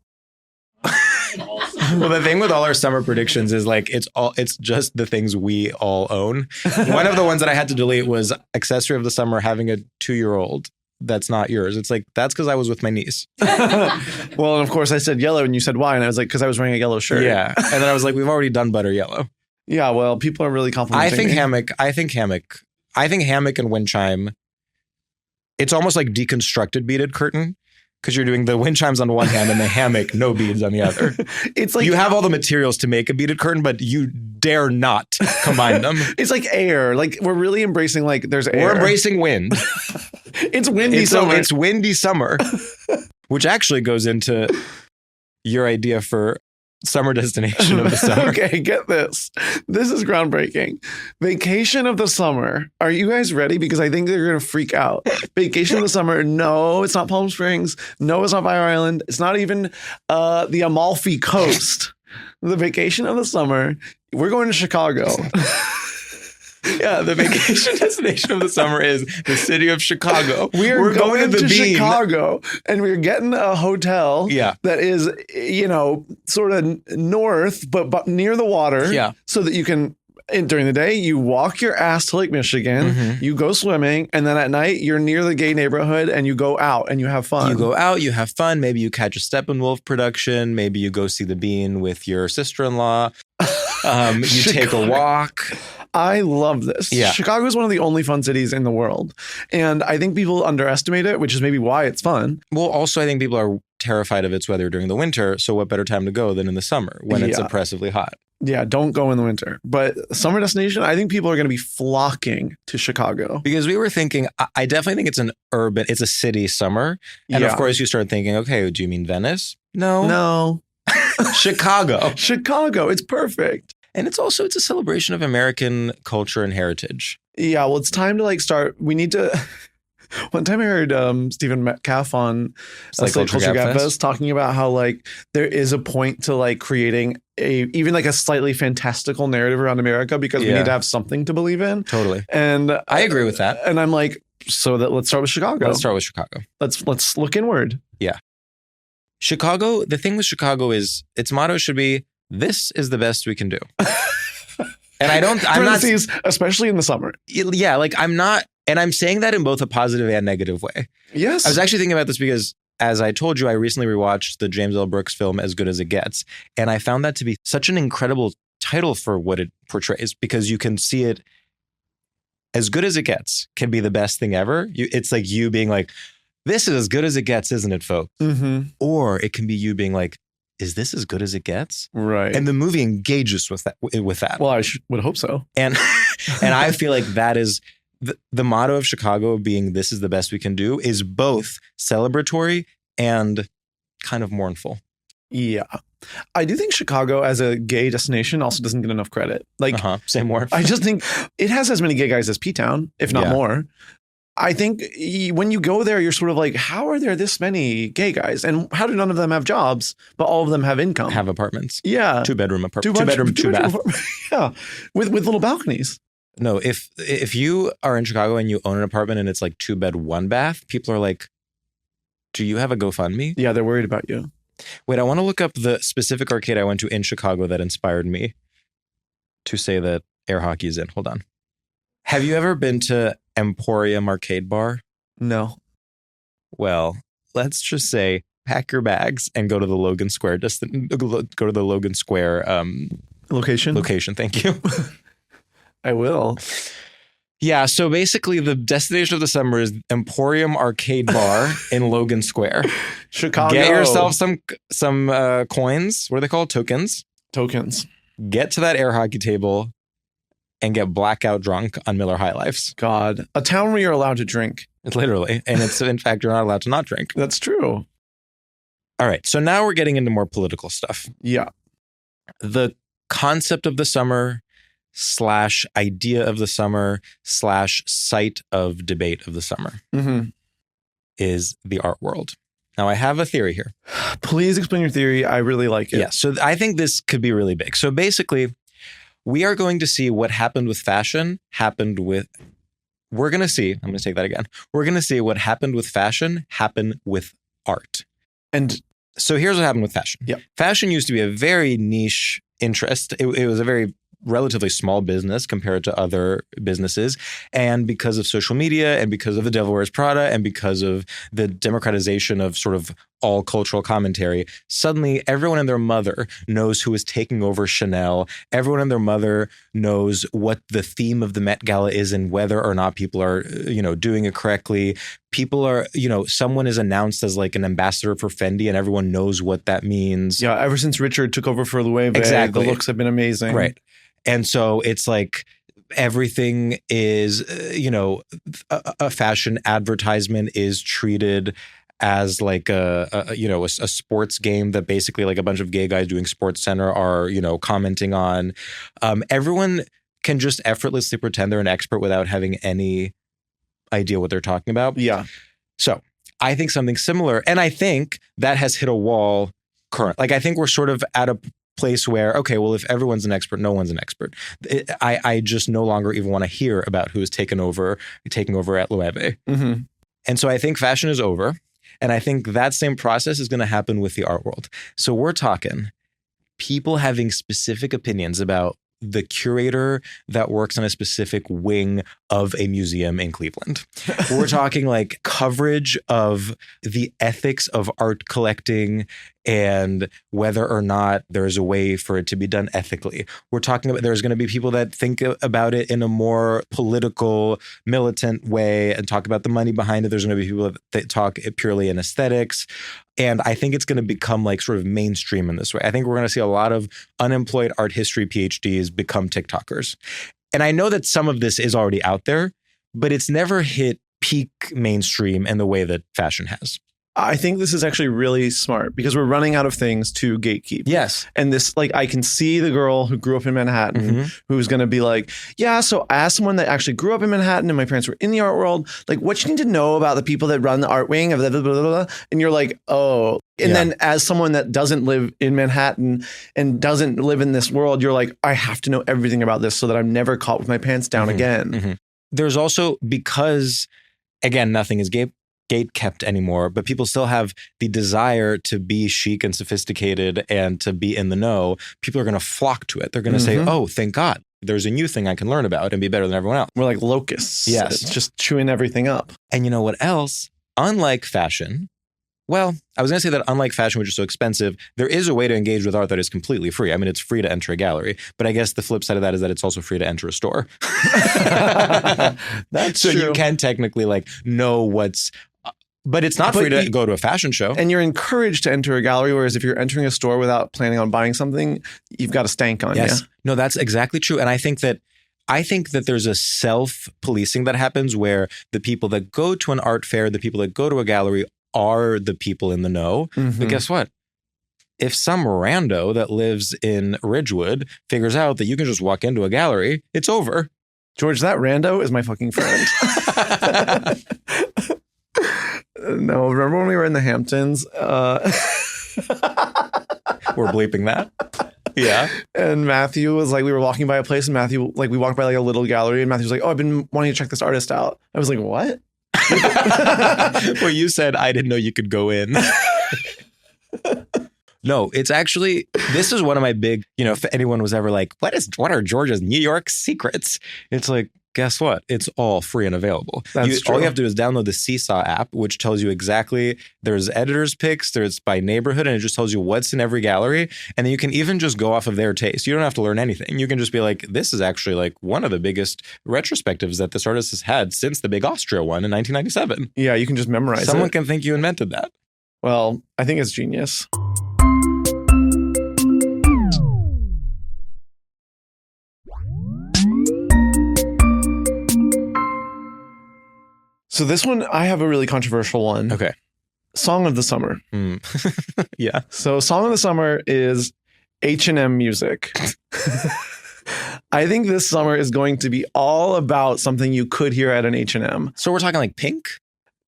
well, the thing with all our summer predictions is like it's just the things we all own. One of the ones that I had to delete was accessory of the summer having a 2-year-old that's not yours. It's like, that's because I was with my niece. Well, and of course I said yellow and you said why, and I was like, because I was wearing a yellow shirt. Yeah. And then I was like, we've already done butter yellow. Yeah, well, people are really complimenting I think me. hammock and wind chime, it's almost like deconstructed beaded curtain. Because you're doing the wind chimes on one hand and the hammock, no beads on the other. It's like you have all the materials to make a beaded curtain, but you dare not combine them. It's like air. Like we're really embracing like there's air. We're embracing wind. It's windy summer. It's windy summer, which actually goes into your idea for summer destination of the summer. Okay, get this. This is groundbreaking. Vacation of the summer. Are you guys ready? Because I think they're going to freak out. Vacation of the summer. No, it's not Palm Springs. No, it's not Fire Island. It's not even the Amalfi Coast. The vacation of the summer. We're going to Chicago. Yeah, the vacation destination of the summer is the city of Chicago. We're going to the Bean. Chicago, and we're getting a hotel that is, you know, sort of north, but near the water. Yeah. So that you can, during the day, you walk your ass to Lake Michigan, you go swimming, and then at night, you're near the gay neighborhood, and you go out and you have fun. You go out, you have fun. Maybe you catch a Steppenwolf production. Maybe you go see the Bean with your sister-in-law. You take a walk. I love this. Yeah. Chicago is one of the only fun cities in the world. And I think people underestimate it, which is maybe why it's fun. Well, also, I think people are terrified of its weather during the winter. So what better time to go than in the summer when it's oppressively hot? Yeah, don't go in the winter. But summer destination, I think people are going to be flocking to Chicago. Because we were thinking, I definitely think it's a city summer. And of course you start thinking, okay, do you mean Venice? No. Chicago. Chicago. It's perfect. And it's a celebration of American culture and heritage. Yeah, well, it's time to start. We need to. One time I heard Stephen Metcalf on Slate Culture Gap Fest talking about how there is a point to creating even a slightly fantastical narrative around America because we need to have something to believe in. Totally. And I agree with that. And I'm like, let's start with Chicago. Let's look inward. Yeah. Chicago, the thing with Chicago is its motto should be, this is the best we can do. And I'm not, especially in the summer. Yeah, I'm not, and I'm saying that in both a positive and negative way. Yes. I was actually thinking about this because, as I told you, I recently rewatched the James L. Brooks film, As Good as It Gets. And I found that to be such an incredible title for what it portrays, because you can see it, as good as it gets can be the best thing ever. It's like you being like, this is as good as it gets, isn't it, folks? Mm-hmm. Or it can be you being like, is this as good as it gets? Right. And the movie engages with that. Well, I would hope so. And I feel like that is the motto of Chicago being, this is the best we can do, is both celebratory and kind of mournful. Yeah. I do think Chicago as a gay destination also doesn't get enough credit. Say more. I just think it has as many gay guys as P-Town, if not more. I think when you go there, you're sort of like, how are there this many gay guys? And how do none of them have jobs, but all of them have income? Have apartments. Yeah. 2-bedroom apartment. 2-bath. Yeah. With little balconies. No, if you are in Chicago and you own an apartment and it's 2-bed, 1-bath, people are like, do you have a GoFundMe? Yeah, they're worried about you. Wait, I want to look up the specific arcade I went to in Chicago that inspired me to say that Air hockey's in. Hold on. Have you ever been to Emporium Arcade Bar? No. Well, let's just say pack your bags and go to the Logan Square. Go to the Logan Square Location. Thank you. I will. Yeah. So basically, the destination of the summer is Emporium Arcade Bar in Logan Square. Chicago. Get yourself some coins. What are they called? Tokens. Get to that air hockey table and get blackout drunk on Miller High Lifes. God. A town where you're allowed to drink. Literally. And it's, in fact, you're not allowed to not drink. That's true. All right. So now we're getting into more political stuff. Yeah. The concept of the summer / idea of the summer / site of debate of the summer is the art world. Now, I have a theory here. Please explain your theory. I really like it. Yeah. So I think this could be really big. So basically, we are going to see what happened with fashion we're going to see, I'm going to take that again. We're going to see what happened with fashion happen with art. And so here's what happened with fashion. Yep. Fashion used to be a very niche interest. It was a very relatively small business compared to other businesses. And because of social media and because of The Devil Wears Prada and because of the democratization of sort of all cultural commentary, suddenly everyone and their mother knows who is taking over Chanel. Everyone and their mother knows what the theme of the Met Gala is and whether or not people are, doing it correctly. People are, someone is announced as like an ambassador for Fendi and everyone knows what that means. Yeah, ever since Richard took over for Loewe, exactly. The looks have been amazing. Right. And so it's like everything is, a fashion advertisement is treated as like a sports game that basically like a bunch of gay guys doing Sports Center are, commenting on. Everyone can just effortlessly pretend they're an expert without having any idea what they're talking about. Yeah. So I think something similar, and I think that has hit a wall current. Like I think we're sort of at a place where, okay, well, if everyone's an expert, no one's an expert. I just no longer even want to hear about who is taking over at Loewe. And so I think fashion is over. And I think that same process is going to happen with the art world. So we're talking people having specific opinions about the curator that works on a specific wing of a museum in Cleveland. We're talking like coverage of the ethics of art collecting and whether or not there's a way for it to be done ethically. We're talking about there's going to be people that think about it in a more political, militant way and talk about the money behind it. There's going to be people that talk purely in aesthetics. And I think it's going to become like sort of mainstream in this way. I think we're going to see a lot of unemployed art history PhDs become TikTokers. And I know that some of this is already out there, but it's never hit peak mainstream in the way that fashion has. I think this is actually really smart because we're running out of things to gatekeep. Yes. And this, like, I can see the girl who grew up in Manhattan who's going to be like, yeah, so as someone that actually grew up in Manhattan and my parents were in the art world, like, what you need to know about the people that run the art wing of blah, blah, blah, blah. And you're like, oh. And then as someone that doesn't live in Manhattan and doesn't live in this world, you're like, I have to know everything about this so that I'm never caught with my pants down again. There's also, because, again, nothing is gate kept anymore, but people still have the desire to be chic and sophisticated and to be in the know. People are going to flock to it. They're going to say, oh, thank God, there's a new thing I can learn about and be better than everyone else. We're like locusts. Yes. It's just chewing everything up. And you know what else? Unlike fashion, well, I was going to say that unlike fashion, which is so expensive, there is a way to engage with art that is completely free. I mean, it's free to enter a gallery, but I guess the flip side of that is that it's also free to enter a store. That's so true. you can technically like know what's, but it's not free to go to a fashion show. And you're encouraged to enter a gallery, whereas if you're entering a store without planning on buying something, you've got a stank on you. No, that's exactly true. And I think that there's a self-policing that happens where the people that go to an art fair, the people that go to a gallery are the people in the know. But guess what? If some rando that lives in Ridgewood figures out that you can just walk into a gallery, it's over. George, that rando is my fucking friend. No, remember when we were in the Hamptons? We're bleeping that. Yeah. And Matthew was like, we were walking by a place and Matthew, like we walked by like a little gallery and Matthew was like, oh, I've been wanting to check this artist out. I was like, what? Well, you said I didn't know you could go in. No, it's actually, this is one of my big, if anyone was ever like, what are Georgia's New York secrets? It's like, guess what? It's all free and available. That's true. All you have to do is download the Seesaw app, which tells you exactly, there's editor's picks, there's by neighborhood, and it just tells you what's in every gallery. And then you can even just go off of their taste. You don't have to learn anything. You can just be like, this is actually like one of the biggest retrospectives that this artist has had since the big Austria one in 1997. Yeah, you can just memorize Someone it. can think you invented that. Well, I think it's genius. So this one, I have a really controversial one. Okay. Song of the summer. Yeah. So song of the summer is H&M music. I think this summer is going to be all about something you could hear at an H&M. So we're talking like Pink?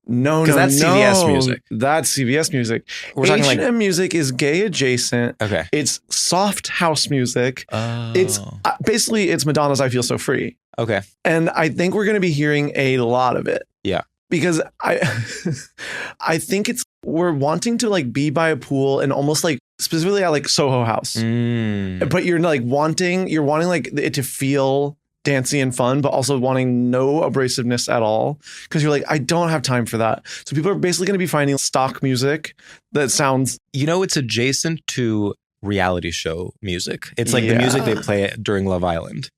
No, Because that's CVS music. That's CVS music. We're talking H&M like, music is gay adjacent. okay. It's soft house music. Oh. It's basically it's Madonna's I Feel So Free. Okay. And I think we're going to be hearing a lot of it. Yeah. Because I think we're wanting to like be by a pool and almost like specifically at like Soho House. But you're wanting like it to feel dancey and fun, but also wanting no abrasiveness at all. Because you're like, I don't have time for that. So people are basically going to be finding stock music that sounds. It's adjacent to reality show music. It's like the music they play during Love Island.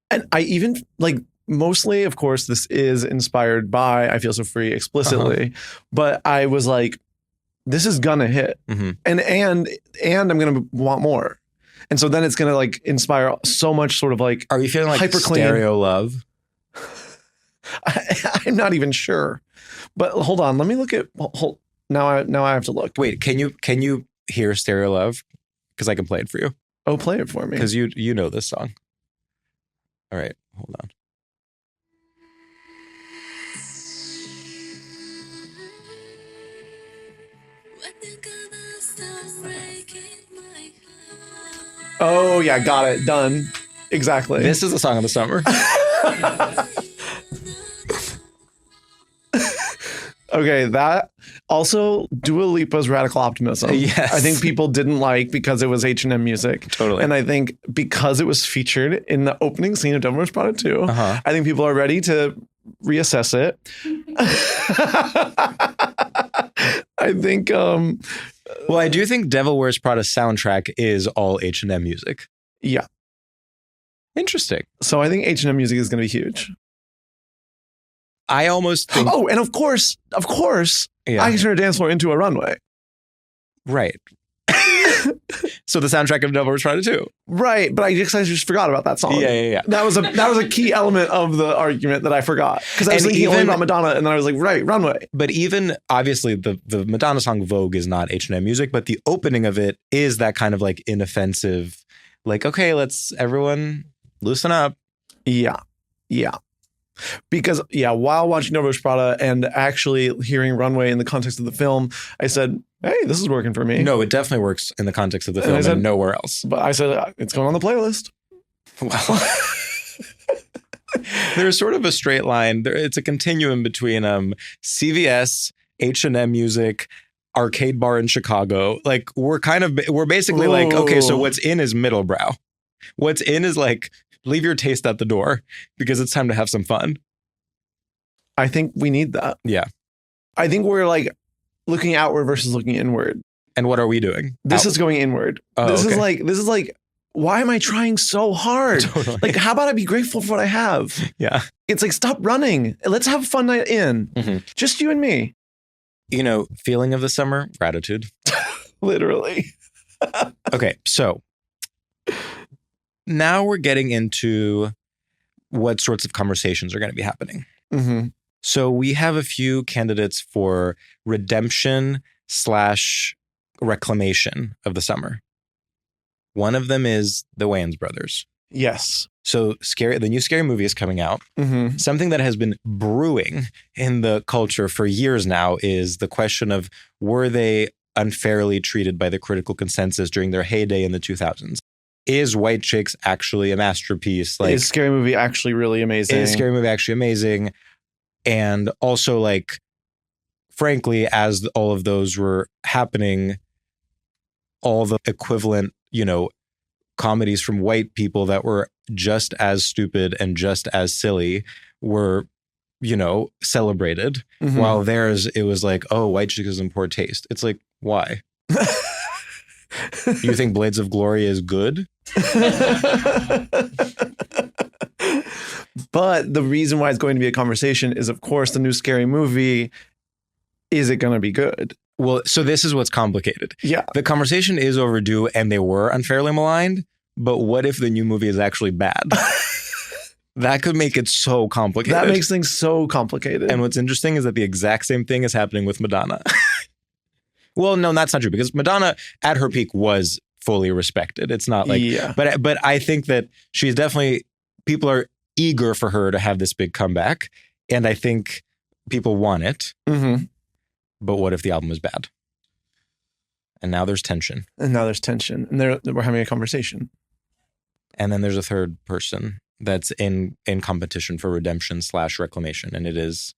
And I even like mostly, of course, this is inspired by I Feel So Free explicitly, but I was like, this is gonna hit. Mm-hmm. And I'm gonna want more. And so then it's gonna like inspire so much sort of like. Are you feeling like hyper clean StereoLab? I'm not even sure, but hold on. Let me look at. Now I have to look. Wait, can you hear StereoLab? Because I can play it for you. Oh, play it for me. Because you know this song. All right, hold on. Oh yeah, got it. Done. Exactly. This is the song of the summer. Okay, that also Dua Lipa's Radical Optimism. Yes. I think people didn't like because it was H&M music. Totally. And I think because it was featured in the opening scene of Devil Wears Prada 2, Uh-huh. I think people are ready to reassess it. I think Well, I do think Devil Wears Prada soundtrack is all H&M music. yeah. Interesting. So I think H&M music is going to be huge. I almost think... Oh, and of course, Yeah. I can turn a dance floor into a runway. Right. So the soundtrack of Devil Wears Prada 2. Right, but I just forgot about that song. Yeah. That was a key element of the argument that I forgot because I was And thinking only even- about Madonna, and then I was like, right, runway. But even, obviously, the Madonna song Vogue is not H&M music, but the opening of it is that kind of like inoffensive, like, okay, let's everyone loosen up. Yeah. Because while watching Devil Wears Prada and actually hearing Runway in the context of the film, I said, hey, this is working for me. No, it definitely works in the context of the And film I said- and nowhere else. But I said, it's going on the playlist. Well, there's sort of a straight line. It's a continuum between CVS, H&M music, arcade bar in Chicago. Like we're basically like, okay, so what's in is middle brow. What's in is like, leave your taste at the door because it's time to have some fun. I think we need that. Yeah. I think we're like looking outward versus looking inward. And what are we doing? This is going inward. Oh, this okay. is like, why am I trying so hard? Totally. Like, how about I be grateful for what I have? Yeah. It's like, stop running. Let's have a fun night in. Mhm. Just you and me. Feeling of the summer, gratitude. Literally. Okay, so now we're getting into what sorts of conversations are going to be happening. Mm-hmm. So we have a few candidates for redemption / reclamation of the summer. One of them is the Wayans brothers. Yes. So the new Scary Movie is coming out. Mm-hmm. Something that has been brewing in the culture for years now is the question of, were they unfairly treated by the critical consensus during their heyday in the 2000s? Is White Chicks actually a masterpiece? Like, Is Scary Movie actually really amazing? is Scary Movie actually amazing? And also, like, frankly, as all of those were happening, all the equivalent, comedies from white people that were just as stupid and just as silly were, celebrated. Mhm. While theirs, it was like, oh, white chick is in poor taste. It's like, why? You think Blades of Glory is good? But the reason why it's going to be a conversation is, of course, the new Scary Movie. Is it going to be good? Well, so this is what's complicated. Yeah. The conversation is overdue and they were unfairly maligned, but what if the new movie is actually bad? That could make it so complicated. That makes things so complicated. And what's interesting is that the exact same thing is happening with Madonna. Well, no, that's not true, because Madonna at her peak was fully respected. It's not like, yeah. but I think that she's definitely, people are eager for her to have this big comeback. And I think people want it. Mm-hmm. But what if the album is bad? And now there's tension. And now there's tension. And we're having a conversation. And then there's a third person that's in competition for redemption / reclamation. And it is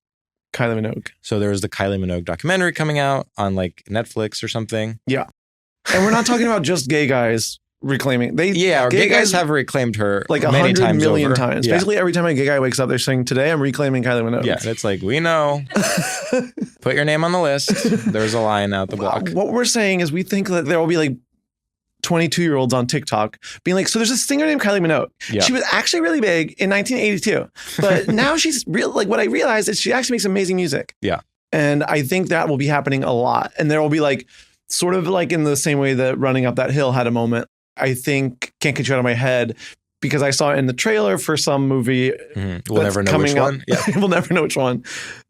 Kylie Minogue. So there's the Kylie Minogue documentary coming out on like Netflix or something. Yeah. And we're not talking about just gay guys reclaiming. Gay guys have reclaimed her like many 100 million over. times. Yeah. Basically, every time a gay guy wakes up, they're saying, today I'm reclaiming Kylie Minogue. Yeah, and it's like, we know. Put your name on the list. There's a line out the block. What we're saying is we think that there will be like 22-year-olds on TikTok being like, so there's this singer named Kylie Minogue. Yeah. She was actually really big in 1982. But now she's real. Like, what I realized is she actually makes amazing music. Yeah. And I think that will be happening a lot. And there will be like, sort of like in the same way that Running Up That Hill had a moment. I think Can't Get You Out of My Head, because I saw it in the trailer for some movie. Mm-hmm. We'll never know which one. Yeah. We'll never know which one.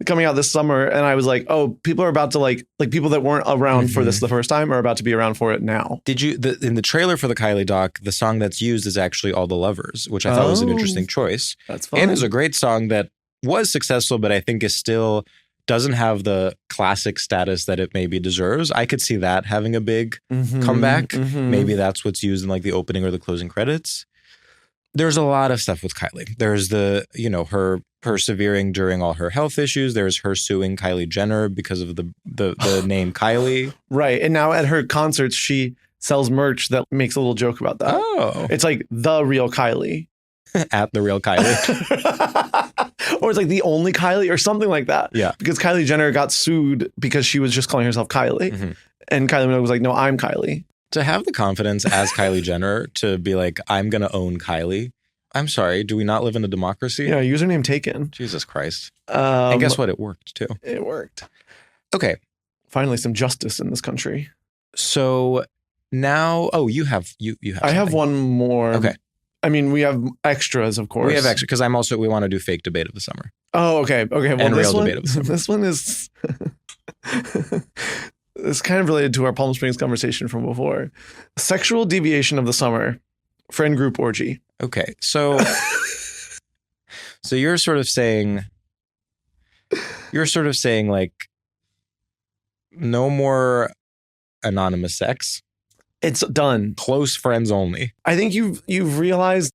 Coming out this summer. And I was like, oh, people are about to like people that weren't around for this the first time are about to be around for it now. Did you, in the trailer for the Kylie doc, the song that's used is actually All the Lovers, which I thought was an interesting choice. That's fun. And it's a great song that was successful, but I think is still doesn't have the classic status that it maybe deserves. I could see that having a big comeback. Mm-hmm. Maybe that's what's used in like the opening or the closing credits. There's a lot of stuff with Kylie. There's the, her persevering during all her health issues. There's her suing Kylie Jenner because of the name Kylie. Right. And now at her concerts, she sells merch that makes a little joke about that. Oh. It's like the real Kylie. At the real Kylie. Or it's like the only Kylie or something like that. Yeah. Because Kylie Jenner got sued because she was just calling herself Kylie. Mm-hmm. And Kylie Minogue was like, no, I'm Kylie. To have the confidence as Kylie Jenner to be like, I'm going to own Kylie. I'm sorry. Do we not live in a democracy? Yeah. Username taken. Jesus Christ. And guess what? It worked too. It worked. Okay. Finally, some justice in this country. So now, you have. I have one more. Okay. I mean, we have extras, of course. We have extra because we want to do fake debate of the summer. Oh, okay. Okay. Well, and this real one, debate of the summer. This one is it's kind of related to our Palm Springs conversation from before. Sexual deviation of the summer, friend group orgy. Okay. So you're sort of saying like no more anonymous sex. It's done. Close friends only. I think you've realized,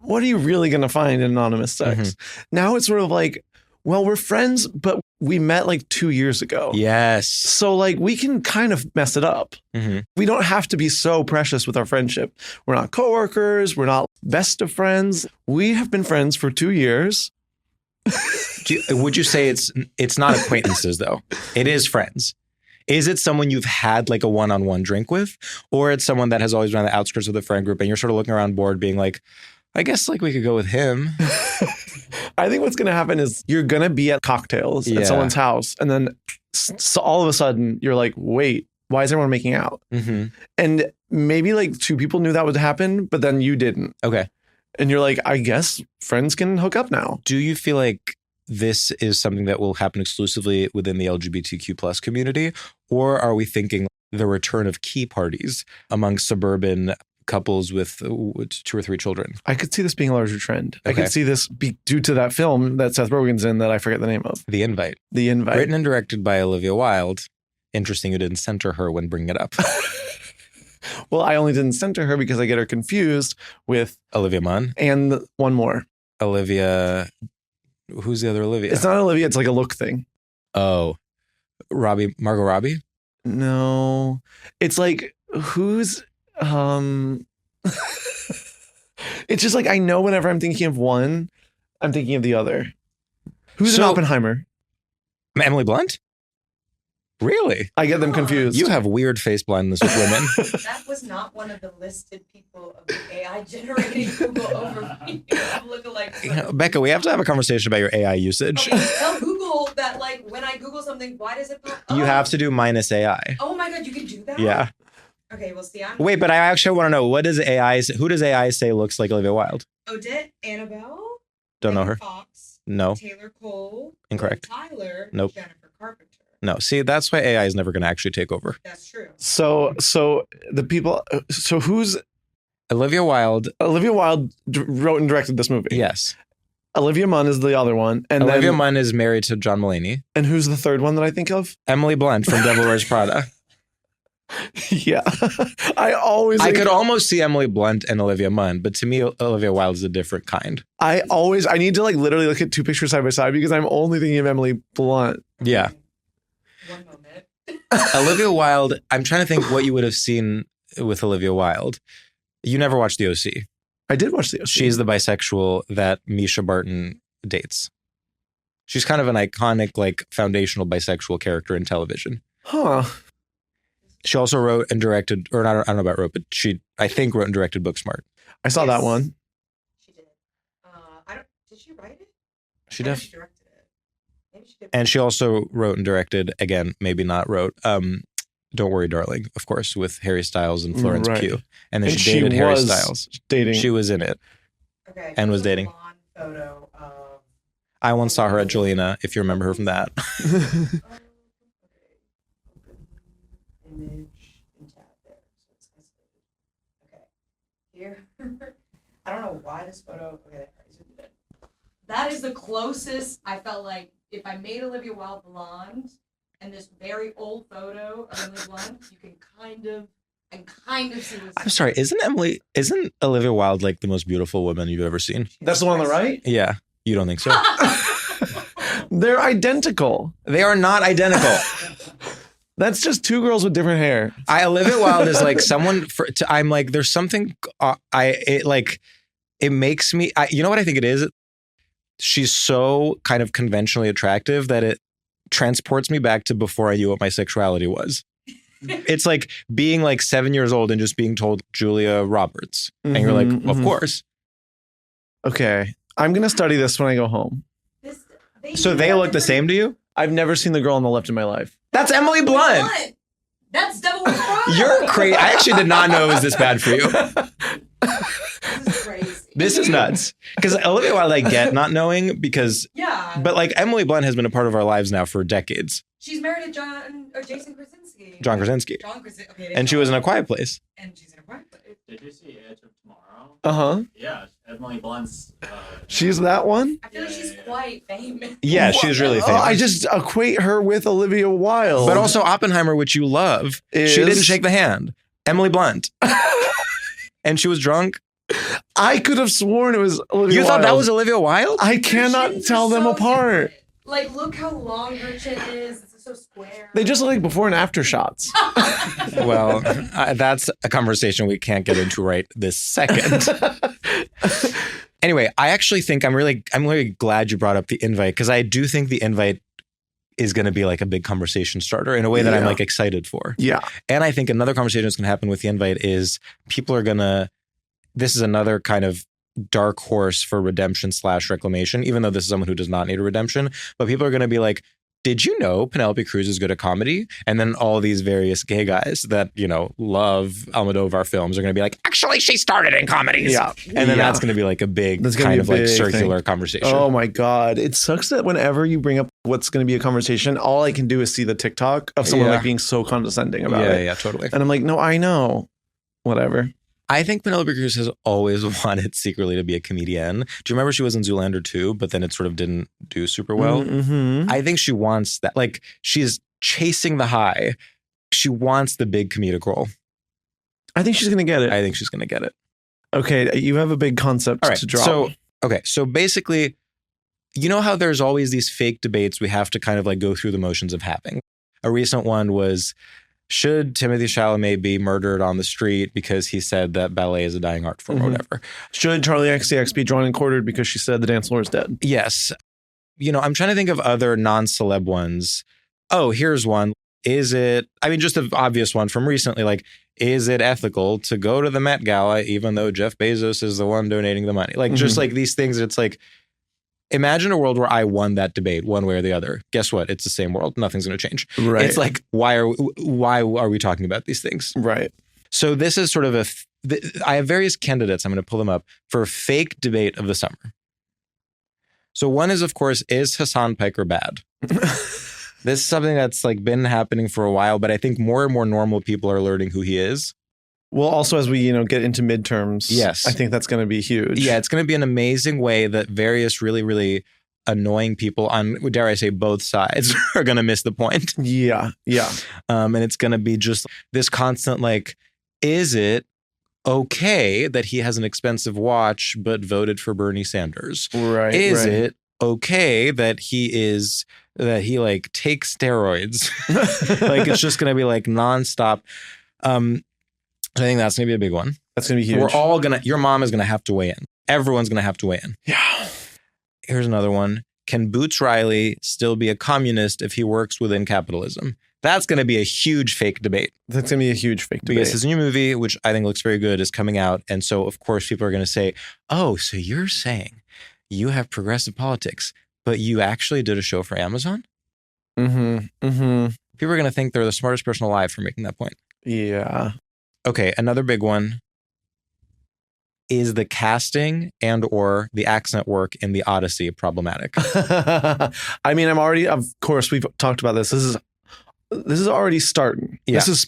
what are you really going to find in anonymous sex? Mm-hmm. Now it's sort of like, well, we're friends, but we met like 2 years ago. Yes. So like we can kind of mess it up. Mm-hmm. We don't have to be so precious with our friendship. We're not coworkers. We're not best of friends. We have been friends for 2 years. Would you say it's not acquaintances though? It is friends. Is it someone you've had like a one-on-one drink with, or it's someone that has always been on the outskirts of the friend group and you're sort of looking around bored being like, I guess like we could go with him. I think what's going to happen is you're going to be at cocktails at someone's house. And then so all of a sudden you're like, wait, why is everyone making out? Mm-hmm. And maybe like 2 people knew that would happen, but then you didn't. Okay. And you're like, I guess friends can hook up now. Do you feel like this is something that will happen exclusively within the LGBTQ plus community? Or are we thinking the return of key parties among suburban couples with 2 or 3 children? I could see this being a larger trend. Okay. I could see this be due to that film that Seth Rogen's in that I forget the name of. The Invite. The Invite. Written and directed by Olivia Wilde. Interesting you didn't center her when bringing it up. Well, I only didn't center her because I get her confused with Olivia Munn. And one more. Olivia. Who's the other Olivia? It's not Olivia. It's like a look thing. Oh, Margot Robbie? No. It's like Who's it's just like I know whenever I'm thinking of one, I'm thinking of the other. Who's in So- Oppenheimer? Emily Blunt? Really? I get them confused. You have weird face blindness with women. That was not one of the listed people of the AI generated Google overview of lookalikes. You know, Becca, we have to have a conversation about your AI usage. Okay, tell Google that, like, when I Google something, why does it pop up? You have to do minus AI. Oh my God, you can do that? Yeah. Okay, well, see, I'm. Wait, but I actually want to know, what does AI say, who does AI say looks like Olivia Wilde? Odette, Annabelle. Don't know Megan her. Fox, No. Taylor Cole. Incorrect. Tyler. Nope. Jennifer Carpenter. No. See, that's why AI is never going to actually take over. That's true. So the people. So who's Olivia Wilde? Olivia Wilde wrote and directed this movie? Yes. Olivia Munn is the other one, and Olivia then Munn is married to John Mulaney. and who's the third one that I think of? Emily Blunt from Devil Wears Prada. Yeah, I could almost see Emily Blunt and Olivia Munn, but to me, Olivia Wilde is a different kind. I need to like literally look at two pictures side by side because I'm only thinking of Emily Blunt. Yeah. One moment. Olivia Wilde, I'm trying to think what you would have seen with Olivia Wilde. You never watched The OC. I did watch the OC. She's the bisexual that Misha Barton dates. She's kind of an iconic, like, foundational bisexual character in television. Huh. She also wrote and directed, or I don't know about wrote, but she, I think, wrote and directed Booksmart. I saw that one. She did. Did she write it? She I know def- She directed it. Maybe she did. And she also wrote and directed, again, maybe not wrote, Don't Worry, Darling, of course, with Harry Styles and Florence Right. Pugh. And then And she dated Harry was Styles. dating. She was in it. Okay. and was there's a dating. blonde photo of. I once saw her at Jolena, if you remember her from that. Okay. Open image and tab there. So it's isolated. Okay. Here. I don't know why this photo. Okay, there. I zoomed it in. That is the closest I felt like if I made Olivia Wilde blonde and this very old photo of Olivia Wilde, you can kind of see this. I'm sorry, isn't Olivia Wilde like the most beautiful woman you've ever seen? That's the one on the right? Yeah, you don't think so? They're identical. They are not identical. That's just two girls with different hair. Olivia Wilde is like someone. I'm like, there's something. It makes me. You know what I think it is? She's so kind of conventionally attractive that it transports me back to before I knew what my sexuality was. It's like being like 7 years old and just being told Julia Roberts, and you're like, Mhm, of mhm. course. Okay. I'm going to study this when I go home. So they look the same to you? I've never seen the girl on the left in my life. That's Emily Blunt. That's Devil Wears Prada. You're crazy. I actually did not know it was this bad for you. This is crazy. This is nuts. Because Olivia Wilde, I get not knowing because, Yeah. but like Emily Blunt has been a part of our lives now for decades. She's married to Jason Krasinski. John Krasinski. John Krasinski. Okay, And she was in A Quiet Place. And she's in A Quiet Place. Did you see Edge of Tomorrow? Uh-huh. Yeah, Emily Blunt's. She's that one? I feel like she's Yeah. quite famous. Yeah, she was really Oh, famous. I just equate her with Olivia Wilde. But also Oppenheimer, which you love, she didn't shake the hand. Emily Blunt. And she was drunk. I could have sworn it was Olivia You Wilde. thought that was Olivia Wilde? I Her cannot chins tell are them so apart. different. Like, look how long her chin is. It's so square. They just look like before and after shots. Well, that's a conversation we can't get into right this second. Anyway, I actually think I'm really glad you brought up the invite because I do think the invite is going to be like a big conversation starter in a way that I'm Yeah. like excited for. Yeah. And I think another conversation that's going to happen with the invite is people are going to, this is another kind of dark horse for redemption / reclamation, even though this is someone who does not need a redemption, but people are going to be like, did you know Penelope Cruz is good at comedy? And then all these various gay guys that, you know, love Almodovar films are going to be like, actually, she started in comedies. Yeah. And then Yeah. that's going to be like a big That's gonna kind be a of like big circular thing. conversation. Oh my God. It sucks that whenever you bring up what's going to be a conversation, all I can do is see the TikTok of someone Yeah. like being so condescending about yeah, it. yeah, totally. And I'm like, no, I know. Whatever. I think Penelope Cruz has always wanted secretly to be a comedian. Do you remember she was in Zoolander 2, but then it sort of didn't do super well? Mm-hmm. I think she wants that. Like, she's chasing the high. She wants the big comedic role. I think she's going to get it. I think she's going to get it. Okay. You have a big concept All right. to drop. So basically, you know how there's always these fake debates we have to kind of like go through the motions of having. A recent one was, Should Timothée Chalamet be murdered on the street because he said that ballet is a dying art form or whatever? Should Charlie XCX be drawn and quartered because she said the dance floor is dead? Yes. I'm trying to think of other non-celeb ones. Oh, here's one. Is it, just an obvious one from recently, like, is it ethical to go to the Met Gala even though Jeff Bezos is the one donating the money? Like, just like these things, it's like, imagine a world where I won that debate one way or the other. Guess what? It's the same world. Nothing's going to change. Right. It's like, why are we talking about these things? Right. So this is sort of I have various candidates. I'm going to pull them up for fake debate of the summer. So one is, of course, is Hassan Piker bad? This is something that's like been happening for a while, but I think more and more normal people are learning who he is. Well, also as we, get into midterms, yes, I think that's going to be huge. Yeah, it's going to be an amazing way that various really, really annoying people on, dare I say, both sides are going to miss the point. Yeah, yeah. And it's going to be just this constant, like, is it okay that he has an expensive watch but voted for Bernie Sanders? Right. Is it okay that he like takes steroids? Like, it's just going to be like nonstop. I think that's going to be a big one. That's going to be huge. Your mom is going to have to weigh in. Everyone's going to have to weigh in. Yeah. Here's another one. Can Boots Riley still be a communist if he works within capitalism? That's going to be a huge fake debate. That's going to be a huge fake debate. Because his new movie, which I think looks very good, is coming out. And so, of course, people are going to say, oh, so you're saying you have progressive politics, but you actually did a show for Amazon? Mm-hmm. Mm-hmm. People are going to think they're the smartest person alive for making that point. Yeah. Okay, another big one. Is the casting and or the accent work in The Odyssey problematic? I'm already, of course, we've talked about this. This is already starting. Yeah. This is,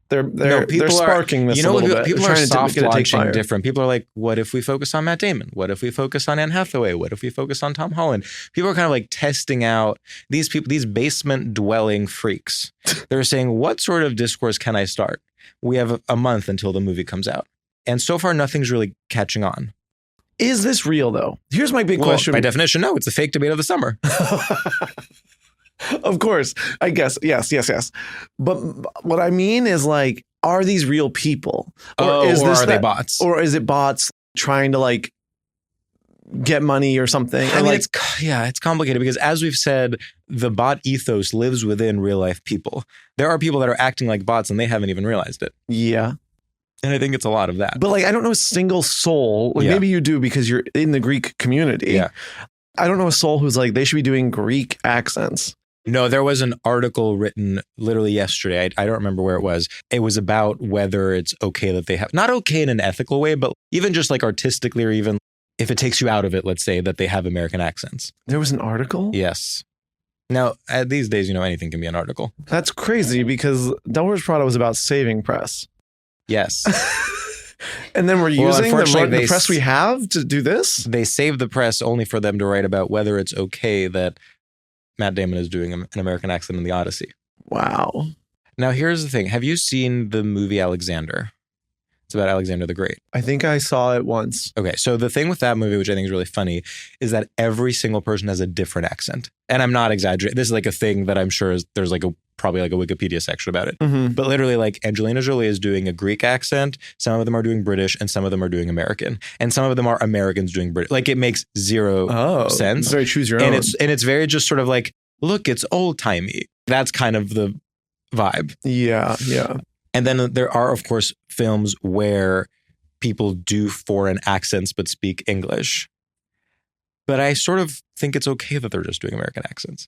they're sparking this a little bit. People They're are trying to soft get it to take launching fire. different. People are like, what if we focus on Matt Damon? What if we focus on Anne Hathaway? What if we focus on Tom Holland? People are kind of like testing out these people, these basement dwelling freaks. They're saying, what sort of discourse can I start? We have a month until the movie comes out. And so far, nothing's really catching on. Is this real, though? Here's my big question. By definition, no. It's a fake debate of the summer. Of course. I guess. Yes. But what I mean is, like, are these real people? Or are they bots? Or is it bots trying to, like, get money or something? I mean, it's complicated because, as we've said, the bot ethos lives within real life people. There are people that are acting like bots and they haven't even realized it. Yeah. And I think it's a lot of that. But, like, I don't know a single soul. Like, maybe you do because you're in the Greek community. Yeah. I don't know a soul who's like, they should be doing Greek accents. No, there was an article written literally yesterday. I don't remember where it was. It was about whether it's okay that they have, not okay in an ethical way, but even just like artistically, or even if it takes you out of it, let's say that they have American accents. There was an article? Yes. Now, these days, anything can be an article. That's crazy because Delaware Prada was about saving press. Yes. And then we're using unfortunately, the press we have to do this? They save the press only for them to write about whether it's okay that Matt Damon is doing an American accent in The Odyssey. Wow. Now, here's the thing. Have you seen the movie Alexander? It's about Alexander the Great. I think I saw it once. Okay, so the thing with that movie, which I think is really funny, is that every single person has a different accent. And I'm not exaggerating. This is like a thing that I'm sure there's like probably like a Wikipedia section about it. Mm-hmm. But literally, like, Angelina Jolie is doing a Greek accent. Some of them are doing British and some of them are doing American. And some of them are Americans doing British. Like, it makes zero sense. It's very choose your own. And it's very just sort of like, look, it's old timey. That's kind of the vibe. Yeah. And then there are, of course, films where people do foreign accents but speak English. But I sort of think it's okay that they're just doing American accents.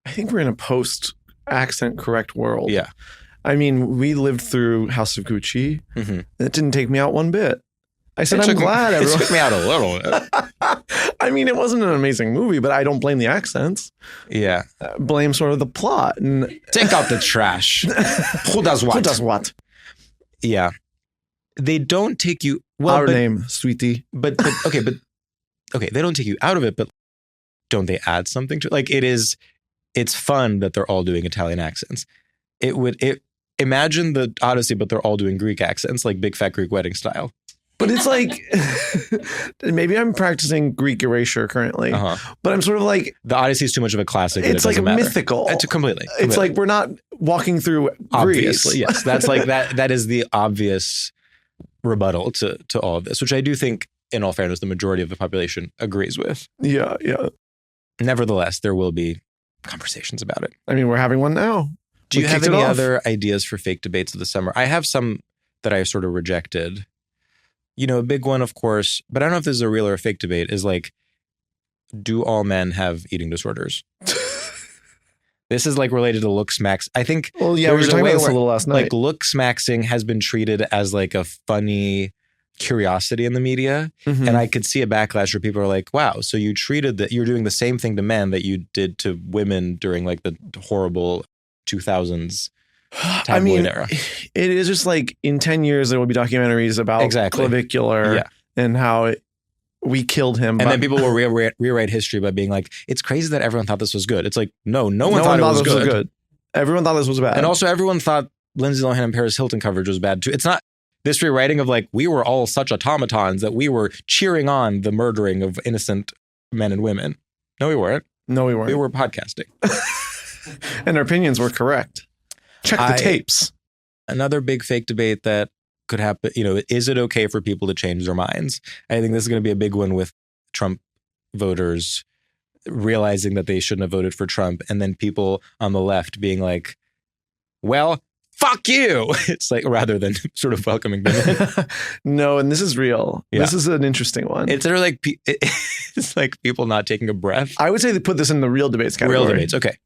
I think we're in a post-accent correct world. Yeah. I mean, we lived through House of Gucci. Mm-hmm. It didn't take me out one bit. I said, I'm glad it everyone... took me out a little bit. I mean, it wasn't an amazing movie, but I don't blame the accents. Yeah. Blame sort of the plot. And take out the trash. Who does what? Who does what? Yeah. They don't take you... Our name, sweetie. But they don't take you out of it, but don't they add something to it? Like, it's fun that they're all doing Italian accents. Imagine the Odyssey, but they're all doing Greek accents, like Big Fat Greek Wedding style. But it's like, maybe I'm practicing Greek erasure currently, but I'm sort of like, The Odyssey is too much of a classic. it's like a matter. mythical. It's completely. It's like we're not walking through Obviously, Greece. yes. That's like that is the obvious rebuttal to all of this, which I do think, in all fairness, the majority of the population agrees with. Yeah. Nevertheless, there will be conversations about it. I mean, we're having one now. Do you We have kicked it any off. other ideas for fake debates of the summer? I have some that I sort of rejected. A big one, of course, but I don't know if this is a real or a fake debate, is like, do all men have eating disorders? This is like related to look smacks. I think Well, yeah, we were there's a talking way about this a where, little last night. like, look smaxing has been treated as like a funny curiosity in the media. Mhm. And I could see a backlash where people are like, wow, so you treated that, you're doing the same thing to men that you did to women during like the horrible 2000s tabloid era. It is just like in 10 years, there will be documentaries about Exactly. clavicular Yeah. and how we killed him. And then people will rewrite history by being like, it's crazy that everyone thought this was good. It's like, no one thought it was this good. was good. Everyone thought this was bad. And also everyone thought Lindsay Lohan and Paris Hilton coverage was bad too. It's not this rewriting of like, we were all such automatons that we were cheering on the murdering of innocent men and women. No, we weren't. No, we weren't. We were podcasting. And our opinions were correct. Check the tapes. Another big fake debate that could happen, is it okay for people to change their minds? I think this is going to be a big one with Trump voters realizing that they shouldn't have voted for Trump, and then people on the left being like, well, fuck you. It's like, rather than sort of welcoming them in. No, and this is real. Yeah. This is an interesting one. It's sort of like, it's like people not taking a breath. I would say they put this in the real debates category. Real debates. Okay.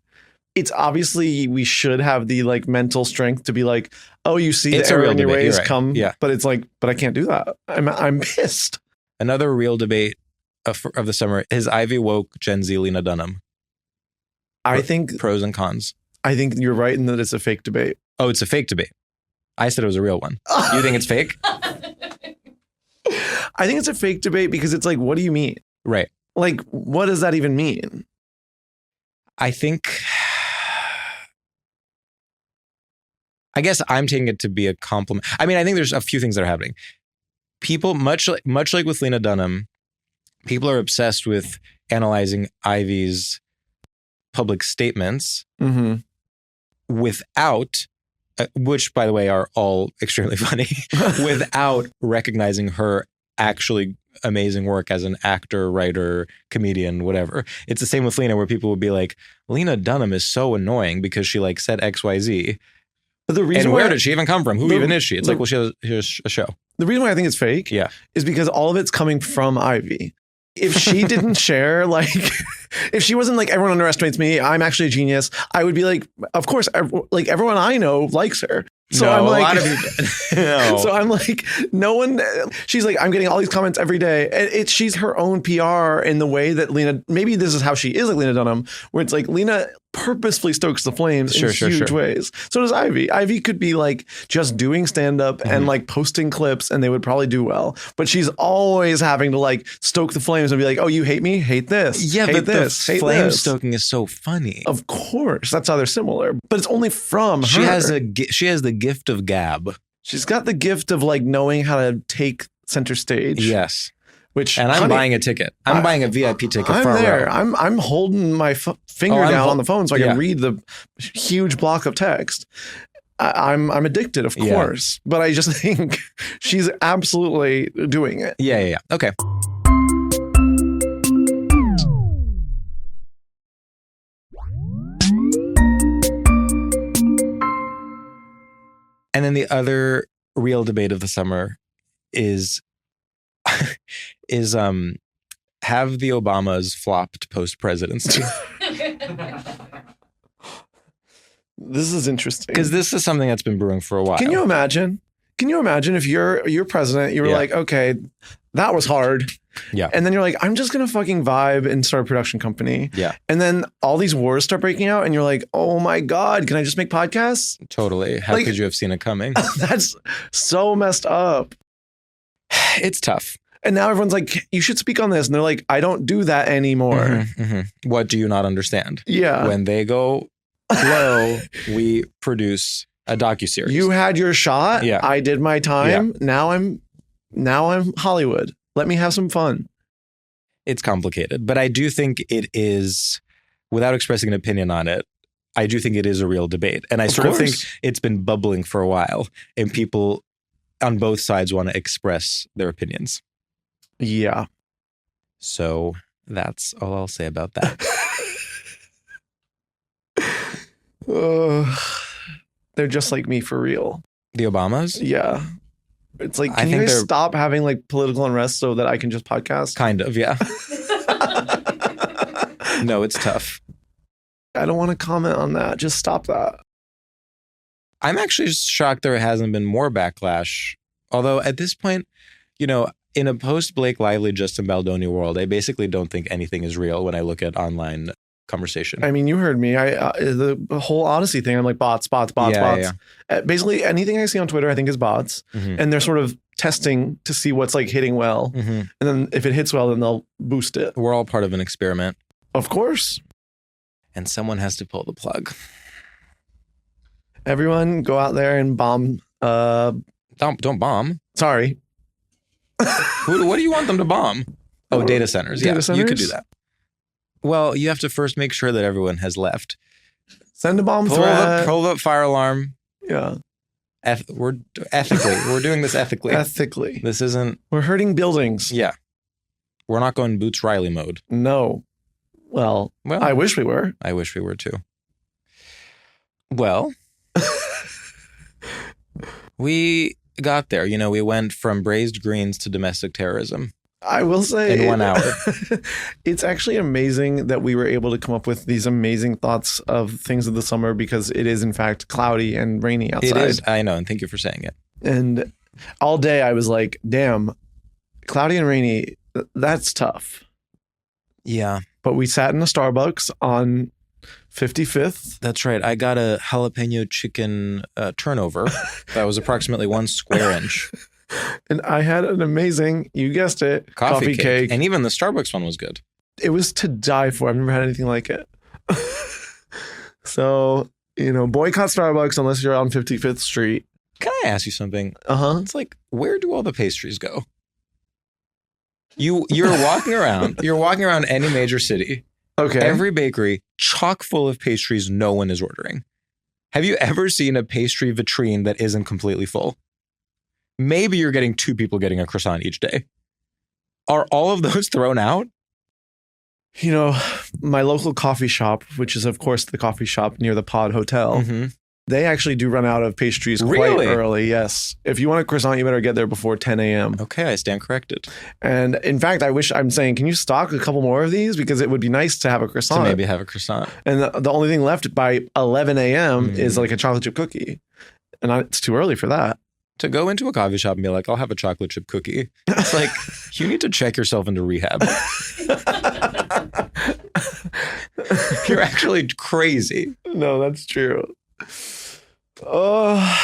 It's obviously we should have the like mental strength to be like, oh, you see It's the a error real in your debate. You're ways right. come. Yeah. But it's like, but I can't do that. I'm pissed. Another real debate of the summer is Ivy woke Gen Z Lena Dunham. I think Pros and cons. you're right in that it's a fake debate. Oh, it's a fake debate. I said it was a real one. You think it's fake? I think it's a fake debate because it's like, what do you mean? Right. Like, what does that even mean? I guess I'm taking it to be a compliment. I mean, I think there's a few things that are happening. People, much like with Lena Dunham, people are obsessed with analyzing Ivy's public statements without, which by the way are all extremely funny, without recognizing her actually amazing work as an actor, writer, comedian, whatever. It's the same with Lena, where people would be like, Lena Dunham is so annoying because she like said XYZ. But the reason And why where did she even come from? Who even is she? It's the- like, well, she has a show. the reason why I think it's fake is because all of it's coming from Ivy. If she didn't share, like, if she wasn't like, everyone underestimates me, I'm actually a genius, I would be like, of course, like everyone I know likes her. So No, I'm like, a lot of people. No. so I'm like, no one, she's like, I'm getting all these comments every day. And she's her own PR in the way that Lena, maybe this is how she is like Lena Dunham, where it's like Lena purposefully stokes the flames in huge ways. So does Ivy. Ivy could be like just doing stand-up and like posting clips and they would probably do well. But she's always having to like stoke the flames and be like, oh, you hate me? Hate this. Yeah, hate but this. the hate flame this. stoking is so funny. Of course. That's how they're similar. But it's only from her. She has the gift of gab. She's got the gift of like knowing how to take center stage. Yes. Which, And I'm buying a ticket. I'm buying a VIP ticket. I'm front there. row. I'm holding my finger down on the phone so I can yeah. read the huge block of text. I'm addicted, of Yeah. course, but I just think she's absolutely doing it. Yeah. Okay. And then the other real debate of the summer is have the Obamas flopped post-presidency? This is interesting. Because this is something that's been brewing for a while. Can you imagine? If you're president, you were Yeah. like, okay, that was hard. Yeah. And then you're like, I'm just going to fucking vibe and start a production company. Yeah. And then all these wars start breaking out and you're like, oh my God, can I just make podcasts? Totally. How Like- could you have seen it coming? That's so messed up. It's tough. And now everyone's like, you should speak on this. And they're like, I don't do that anymore. What do you not understand? Yeah. When they go low, we produce a docuseries. You had your shot. Yeah. I did my time. Now I'm Now I'm Hollywood. Let me have some fun. It's complicated, but I do think it is, without expressing an opinion on it, I do think it is a real debate. And I Of sort of think course. it's been bubbling for a while, and people on both sides want to express their opinions. Yeah. So that's all I'll say about that. They're just like me for real. The Obamas? Yeah. It's like, I can you think guys they're- stop having like political unrest so that I can just podcast? Kind of, yeah. No, it's tough. I don't want to comment on that. Just stop that. I'm actually just shocked there hasn't been more backlash. Although at this point, you know, in a post-Blake Lively, Justin Baldoni world, I basically don't think anything is real when I look at online conversation. I mean, you heard me. The whole Odyssey thing, I'm like bots. Yeah. Basically, anything I see on Twitter, I think is bots. Mhm. And they're sort of testing to see what's like hitting well. Mhm. And then if it hits well, then they'll boost it. We're all part of an experiment, Of course. and someone has to pull the plug. Everyone go out there and bomb. Don't bomb. Sorry. What do you want them to bomb? Oh, data centers. Data Yeah, you could do centers? that. Well, you have to first make sure that everyone has left. Send a bomb Pull threat. the fire alarm. Yeah. We're ethically. We're doing this ethically. Ethically. This isn't. We're hurting buildings. Yeah. We're not going Boots Riley mode. No. Well, Well, I wish we were. I wish we were too. Well, we got there. You know, we went from braised greens to domestic terrorism. I will say In 1 hour. It's actually amazing that we were able to come up with these amazing thoughts of things of the summer because it is in fact cloudy and rainy outside. It is. I know. And thank you for saying it. And all day I was like, damn, cloudy and rainy, that's tough. Yeah, But we sat in a Starbucks on 55th. that's right. I got a jalapeno chicken turnover that was approximately 1 square inch. And I had an amazing, you guessed it, Coffee cake. And even the Starbucks one was good. It was to die for. I've never had anything like it. So, boycott Starbucks unless you're on 55th Street. Can I ask you something? Uh-huh. It's like, where do all the pastries go? You're walking around. You're walking around any major city. Okay. Every bakery chock full of pastries no one is ordering. Have you ever seen a pastry vitrine that isn't completely full? Maybe you're getting 2 people getting a croissant each day. Are all of those thrown out? My local coffee shop, which is, of course, the coffee shop near the Pod Hotel, Mhm. they actually do run out of pastries quite Really? early. Yes. If you want a croissant, you better get there before 10 a.m. Okay, I stand corrected. And in fact, I'm saying, can you stock a couple more of these? Because it would be nice to have a To croissant. maybe have a croissant. And the only thing left by 11 a.m. Mm. is like a chocolate chip cookie. And it's too early for that. To go into a coffee shop and be like, I'll have a chocolate chip cookie. It's like, you need to check yourself into rehab. You're actually crazy. No, that's true. Oh,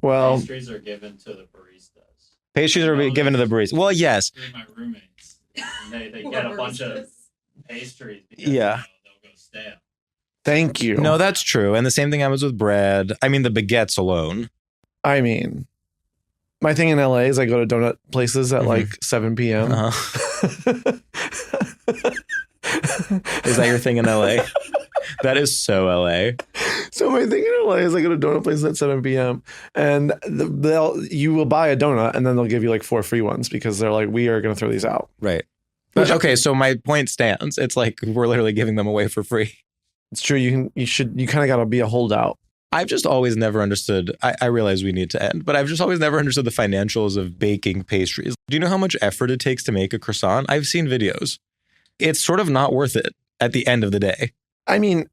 well, Pastries are given to the baristas. Pastries are given to the barista. Well, yes. 3 of my roommates, and they get a bunch of pastries because Yeah. they'll go stale. thank you. No, that's true. And the same thing happens with bread. I mean, the baguettes alone. I mean, my thing in LA is I go to donut places at like 7 p.m. Uh-huh. Is that your thing in LA? That is so LA. So my thing in LA is I go to donut places at 7 p.m. and you will buy a donut and then they'll give you like 4 free ones because they're like, we are going to throw these out. Right. But okay, so my point stands. It's like we're literally giving them away for free. It's true. You kind of got to be a holdout. I've just always never understood. I realize we need to end, but I've just always never understood the financials of baking pastries. Do you know how much effort it takes to make a croissant? I've seen videos. It's sort of not worth it at the end of the day. I mean,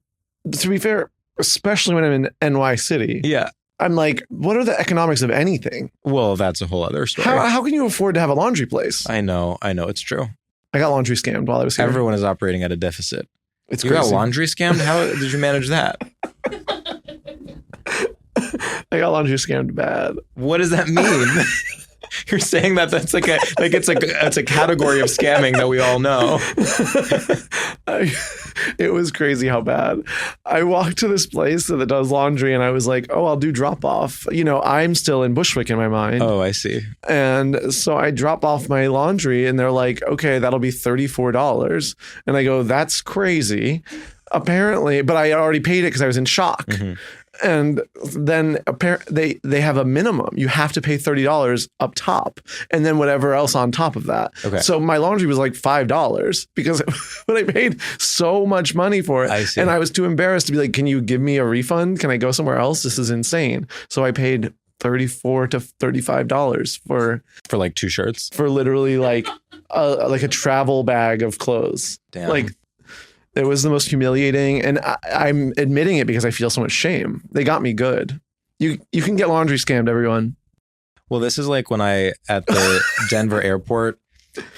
to be fair, especially when I'm in NY City, Yeah. I'm like, what are the economics of anything? Well, that's a whole other story. How can you afford to have a laundry place? I know. It's true. I got laundry scammed while I was here. Everyone is operating at a deficit. It's You crazy. got laundry scammed? How did you manage that? I got laundry scammed bad. What does that mean? You're saying that's like it's a category of scamming that we all know. It was crazy how bad. I walked to this place that does laundry and I was like, oh, I'll do drop off. You know, I'm still in Bushwick in my mind. Oh, I see. And so I drop off my laundry and they're like, okay, that'll be $34. And I go, that's crazy. Apparently, but I already paid it because I was in shock. Mm-hmm. And then they have a minimum. You have to pay $30 up top and then whatever else on top of that. Okay. So my laundry was like $5 because but I paid so much money for it. I see. And I was too embarrassed to be like, can you give me a refund? Can I go somewhere else? This is insane. So I paid $34 to $35 for like 2 shirts. For literally like a travel bag of clothes. Damn. Like, it was the most humiliating, and I'm admitting it because I feel so much shame. They got me good. You can get laundry scammed, everyone. Well, this is like when at the Denver airport,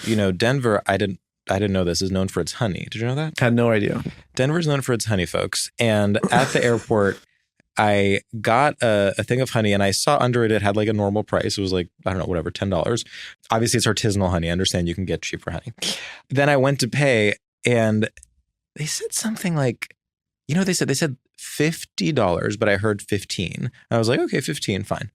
you know, Denver, I didn't know this, is known for its honey. Did you know that? Had no idea. Denver's known for its honey, folks. And at the airport, I got a thing of honey and I saw under it had like a normal price. It was like, I don't know, whatever, $10. Obviously, it's artisanal honey. I understand you can get cheaper honey. Then I went to pay and they said something like, you know, they said $50, but I heard 15. I was like, okay, 15, fine.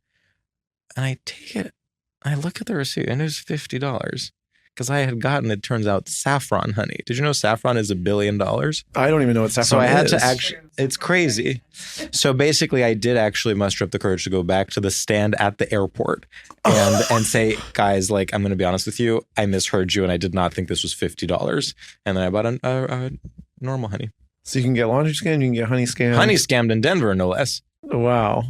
And I take it, I look at the receipt and it was $50 because I had gotten, it turns out, saffron honey. Did you know saffron is $1 billion? I don't even know what saffron is. So I had to actually, it's crazy. So basically I did actually muster up the courage to go back to the stand at the airport and say, guys, like, I'm going to be honest with you. I misheard you and I did not think this was $50. And then I bought a normal honey. So you can get laundry scammed, you can get honey scammed. Honey scammed in Denver, no less. Wow.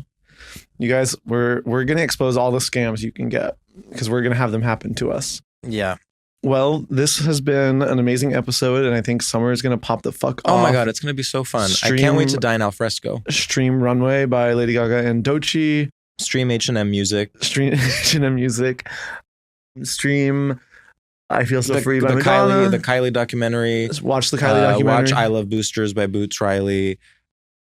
You guys, we're going to expose all the scams you can get because we're going to have them happen to us. Yeah. Well, this has been an amazing episode, and I think summer is going to pop the fuck off. Oh my God, it's going to be so fun. I can't wait to dine al fresco. Stream Runway by Lady Gaga and Doechii. Stream H&M music. Stream H&M music. Stream I Feel So Free by the Madonna. The Kylie documentary. Just watch the Kylie documentary. Watch I Love Boosters by Boots Riley.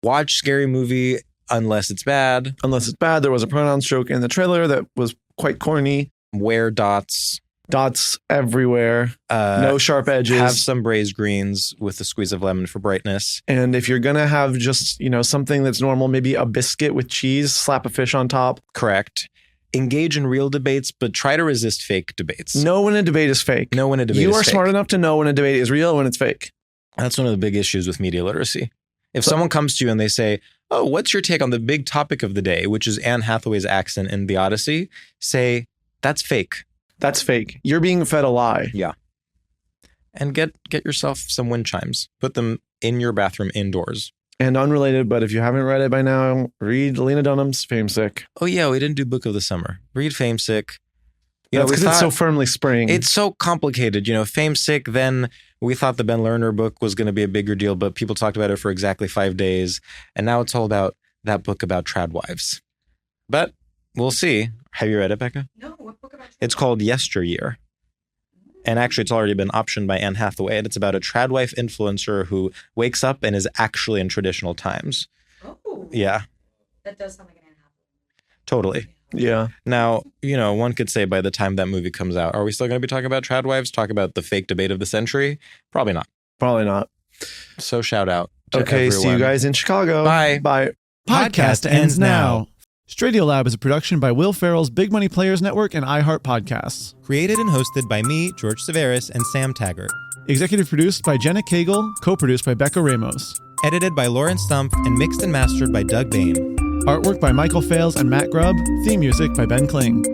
Watch Scary Movie unless it's bad. Unless it's bad. There was a pronouns joke in the trailer that was quite corny. Wear dots. Dots everywhere. No sharp edges. Have some braised greens with a squeeze of lemon for brightness. And if you're going to have just, you know, something that's normal, maybe a biscuit with cheese, slap a fish on top. Correct. Engage in real debates, but try to resist fake debates. Know when a debate is fake. Know when a debate is fake. You are fake. smart enough to know when a debate is real and when it's fake. That's one of the big issues with media literacy. If someone comes to you and they say, oh, what's your take on the big topic of the day, which is Anne Hathaway's accent in The Odyssey, say, that's fake. That's fake. You're being fed a lie. Yeah. And get yourself some wind chimes. Put them in your bathroom indoors. And unrelated, but if you haven't read it by now, read Lena Dunham's Famesick. Oh, yeah, we didn't do Book of the Summer. Read Famesick. That's because it's so firmly spring. It's so complicated. You know, Famesick, then we thought the Ben Lerner book was going to be a bigger deal, but people talked about it for exactly 5 days. And now it's all about that book about trad wives. But we'll see. Have you read it, Becca? No, what book about? It's called Yesteryear. And actually, it's already been optioned by Anne Hathaway. And it's about a tradwife influencer who wakes up and is actually in traditional times. Oh. Yeah. That does sound like an Anne Hathaway. Totally. Yeah. Now, you know, one could say by the time that movie comes out, are we still going to be talking about tradwives? Talk about the fake debate of the century? Probably not. Probably not. So shout out to Okay, everyone. see you guys in Chicago. Bye. Bye. Podcast ends now. StraightioLab is a production by Will Ferrell's Big Money Players Network and iHeart Podcasts. Created and hosted by me, George Civeris, and Sam Taggart. Executive produced by Jenna Cagle, co-produced by Becca Ramos. Edited by Lauren Stump and mixed and mastered by Doug Bain. Artwork by Michael Fales and Matt Grubb. Theme music by Ben Kling.